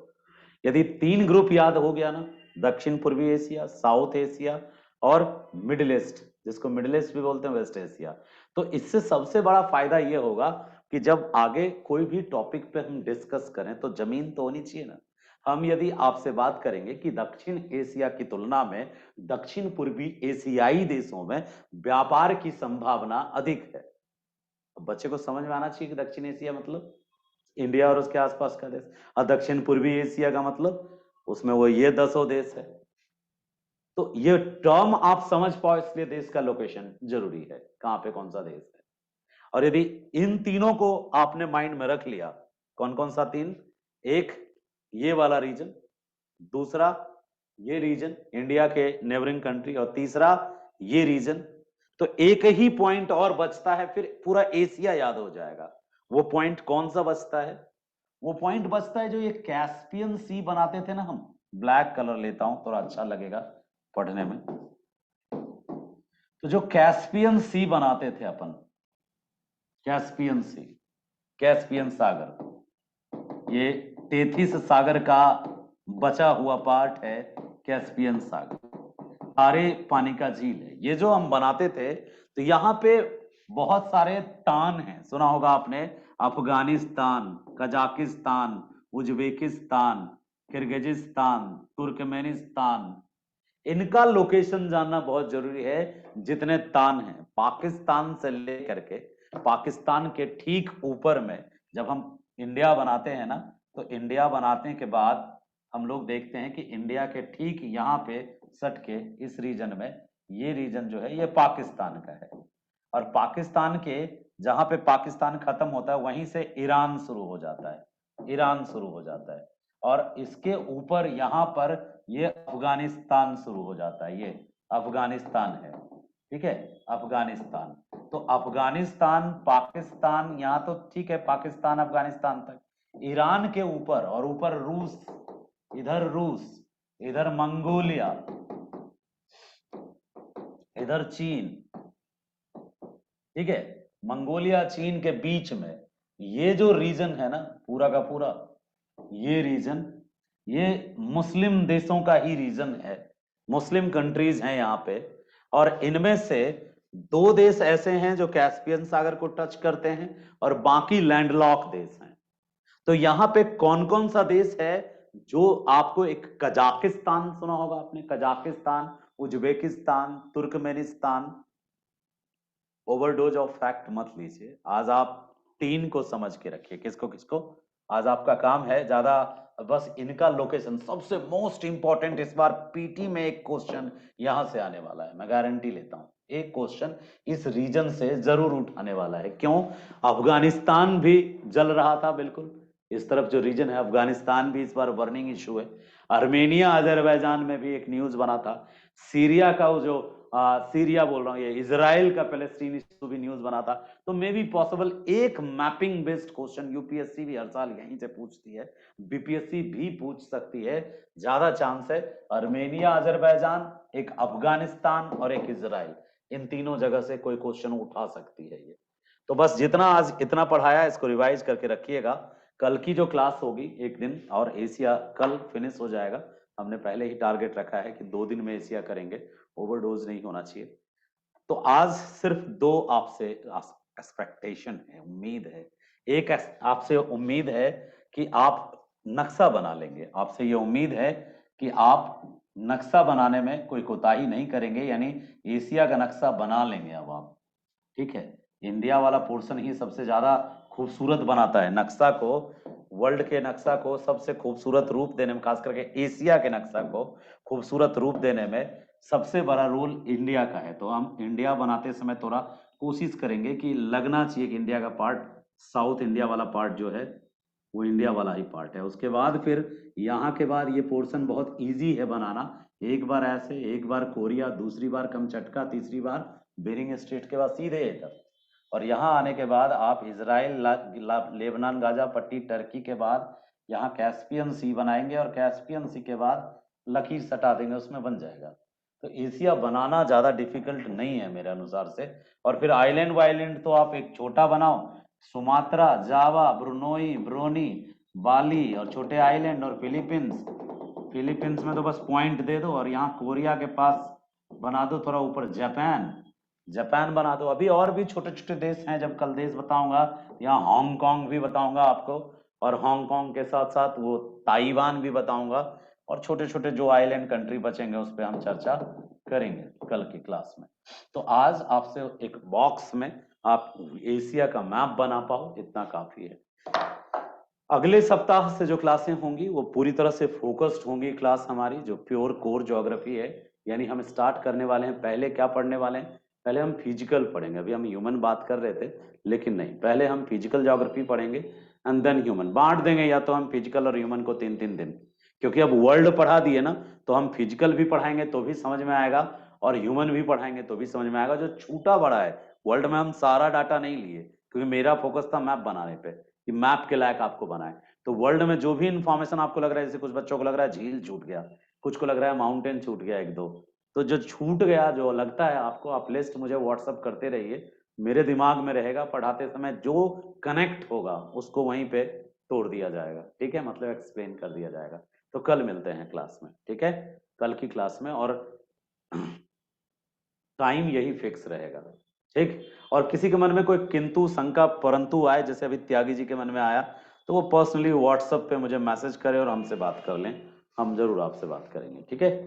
यदि 3 ग्रुप याद हो गया ना, दक्षिण पूर्वी एशिया, साउथ एशिया, और मिडिल ईस्ट, जिसको मिडिल ईस्ट भी बोलते हैं, वेस्ट एशिया, तो इससे सबसे बड़ा फायदा ये होगा कि जब आगे कोई भी टॉपिक पे हम डिस्कस करें तो जमीन तो होनी चाहिए ना। हम यदि आपसे बात करेंगे कि दक्षिण एशिया की तुलना में दक्षिण पूर्वी एशियाई देशों में व्यापार की संभावना अधिक है, बच्चे को समझ में आना चाहिए कि दक्षिण एशिया मतलब इंडिया और उसके आसपास का देश, और दक्षिण पूर्वी एशिया का मतलब उसमें वो ये 10 देश है। तो ये टर्म आप समझ पाओ, इसलिए देश का लोकेशन जरूरी है, कहां पे कौन सा देश है। और यदि इन तीनों को आपने माइंड में रख लिया, कौन कौन सा 3, एक ये वाला रीजन, दूसरा ये रीजन इंडिया के नेबरिंग कंट्री, और तीसरा ये रीजन, तो एक ही पॉइंट और बचता है, फिर पूरा एशिया याद हो जाएगा। वो पॉइंट कौन सा बचता है, वो पॉइंट बचता है जो ये कैस्पियन सी बनाते थे ना हम, ब्लैक कलर लेता हूं थोड़ा अच्छा लगेगा पढ़ने में, तो जो कैस्पियन सी बनाते थे अपन, कैस्पियन सी, कैस्पियन सागर, ये टेथिस सागर का बचा हुआ पार्ट है कैस्पियन सागर, खारे पानी का झील है। ये जो हम बनाते थे तो यहाँ पे बहुत सारे तान हैं, सुना होगा आपने, Afghanistan, Kazakhstan, Uzbekistan, Kyrgyzstan, Turkmenistan, इनका लोकेशन जानना बहुत जरूरी है। जितने तान हैं पाकिस्तान से लेकर के, पाकिस्तान के ठीक ऊपर में जब हम इंडिया बनाते हैं ना, तो इंडिया बनाने के बाद हम लोग देखते हैं कि इंडिया के ठीक यहाँ पे सट के इस रीजन में, ये रीजन जो है ये पाकिस्तान का है, और पाकिस्तान के जहां पे पाकिस्तान खत्म होता है वहीं से ईरान शुरू हो जाता है, ईरान शुरू हो जाता है, और इसके ऊपर यहाँ पर ये अफगानिस्तान शुरू हो जाता है, ये अफगानिस्तान है, ठीक है, अफगानिस्तान। तो अफगानिस्तान, पाकिस्तान, यहाँ तो ठीक है पाकिस्तान अफगानिस्तान तक, ईरान के ऊपर, और ऊपर रूस, इधर मंगोलिया, इधर चीन, ठीक है, मंगोलिया चीन के बीच में ये जो रीजन है ना पूरा का पूरा, ये रीजन, ये मुस्लिम देशों का ही रीजन है, मुस्लिम कंट्रीज हैं यहाँ पे, और इनमें से दो देश ऐसे हैं जो कैस्पियन सागर को टच करते हैं और बाकी लैंडलॉक देश हैं। तो यहाँ पे कौन कौन सा देश है जो आपको, एक कजाकिस्तान सुना होगा आपने, Kazakhstan, Uzbekistan, Turkmenistan, overdose of fact मत लीजिए, आज आप 3 को समझ के रखिए, किसको किसको, आज आपका काम है ज्यादा बस इनका लोकेशन, सबसे मोस्ट इंपॉर्टेंट इस बार पीटी में एक क्वेश्चन यहां से आने वाला है, मैं गारंटी लेता हूं एक क्वेश्चन इस रीजन से जरूर उठाने वाला है। क्यों? अफगानिस्तान भी जल रहा था, बिल्कुल इस तरफ जो रीजन है अफगानिस्तान भी इस बार बर्निंग इशू है, आर्मेनिया अजरबैजान में भी एक न्यूज बना था, सीरिया का वो जो सीरिया बोल रहा हूँ, ये इजराइल का पैलेस्टीन इशू भी न्यूज बना था। तो मे बी पॉसिबल एक मैपिंग बेस्ड क्वेश्चन, यूपीएससी भी हर साल यहीं से पूछती है, बीपीएससी भी पूछ सकती है, ज्यादा चांस है आर्मेनिया अजरबैजान, एक अफगानिस्तान और एक इजराइल, इन तीनों जगह से कोई क्वेश्चन उठा सकती है ये। तो बस जितना आज इतना पढ़ाया इसको रिवाइज करके रखिएगा, कल की जो क्लास होगी एक दिन, और एशिया कल फिनिश हो जाएगा, हमने पहले ही टारगेट रखा है कि 2 दिन में एशिया करेंगे, ओवरडोज नहीं होना चाहिए। तो आज सिर्फ 2 आपसे एक्सपेक्टेशन है, उम्मीद है, एक आपसे उम्मीद है कि आप नक्शा बना लेंगे, आपसे ये उम्मीद है कि आप नक्शा बनाने में कोई कोताही नहीं करेंगे, यानी एशिया का नक्शा बना लेंगे अब आप, ठीक है। इंडिया वाला पोर्शन ही सबसे ज्यादा खूबसूरत बनाता है नक्शा को, वर्ल्ड के नक्शा को सबसे खूबसूरत रूप देने में, खास करके एशिया के नक्शा को खूबसूरत रूप देने में सबसे बड़ा रोल इंडिया का है। तो हम इंडिया बनाते समय थोड़ा कोशिश करेंगे कि लगना चाहिए कि इंडिया का पार्ट, साउथ इंडिया वाला पार्ट जो है वो इंडिया वाला ही पार्ट है। उसके बाद फिर यहाँ के बाद ये पोर्शन बहुत इजी है बनाना, एक बार ऐसे, एक बार कोरिया, दूसरी बार कमचटका, तीसरी बार बेरिंग स्ट्रेट के बाद सीधे इधर, और यहाँ आने के बाद आप इजराइल, लेबनान, गाजा पट्टी, टर्की के बाद यहाँ कैस्पियन सी बनाएंगे, और कैस्पियन सी के बाद लकीर सटा देंगे, उसमें बन जाएगा। तो एशिया बनाना ज्यादा डिफिकल्ट नहीं है मेरे अनुसार से। और फिर आइलैंड वाइलैंड तो आप एक छोटा बनाओ, सुमात्रा, जावा, ब्रुनोई, ब्रोनी, बाली और छोटे आइलैंड, और फिलीपींस, फिलीपींस में तो बस पॉइंट दे दो, और यहाँ कोरिया के पास बना दो थोड़ा ऊपर जापान, जापान बना दो। अभी और भी छोटे छोटे देश हैं, जब कल देश बताऊंगा यहाँ हांगकांग भी बताऊंगा आपको, और हांगकांग के साथ साथ वो ताइवान भी बताऊंगा, और छोटे छोटे जो आइलैंड कंट्री बचेंगे उस पर हम चर्चा करेंगे कल की क्लास में। तो आज आपसे एक बॉक्स में आप एशिया का मैप बना पाओ, इतना काफी है। अगले सप्ताह से जो क्लासें होंगी वो पूरी तरह से फोकस्ड होंगी क्लास हमारी, जो प्योर कोर ज्योग्राफी है, यानी हम स्टार्ट करने वाले हैं। पहले क्या पढ़ने वाले हैं? पहले हम फिजिकल पढ़ेंगे, अभी हम ह्यूमन बात कर रहे थे लेकिन नहीं, पहले हम फिजिकल ज्योग्राफी पढ़ेंगे एंड देन ह्यूमन, बांट देंगे या तो हम फिजिकल और ह्यूमन को 3-3 दिन, क्योंकि अब वर्ल्ड पढ़ा दिए ना, तो हम फिजिकल भी पढ़ाएंगे तो भी समझ में आएगा, और ह्यूमन भी पढ़ाएंगे तो भी समझ में आएगा। जो छूटा बड़ा है वर्ल्ड में, हम सारा डाटा नहीं लिए क्योंकि मेरा फोकस था मैप बनाने पे, कि मैप के लायक आपको बनाए। तो वर्ल्ड में जो भी इंफॉर्मेशन आपको लग रहा है, जैसे कुछ बच्चों को लग रहा है झील छूट गया, कुछ को लग रहा है माउंटेन छूट गया 1-2, तो जो छूट गया, जो लगता है आपको, आप लिस्ट मुझे व्हाट्सअप करते रहिए, मेरे दिमाग में रहेगा, पढ़ाते समय जो कनेक्ट होगा उसको वहीं पे तोड़ दिया जाएगा, ठीक है, मतलब एक्सप्लेन कर दिया जाएगा। तो कल मिलते हैं क्लास में, ठीक है, कल की क्लास में, और टाइम यही फिक्स रहेगा, ठीक। और किसी के मन में कोई किंतु शंका परंतु आए, जैसे अभी त्यागी जी के मन में आया, तो वो पर्सनली व्हाट्सएप पे मुझे मैसेज करे और हमसे बात कर लें, हम जरूर आपसे बात करेंगे, ठीक है।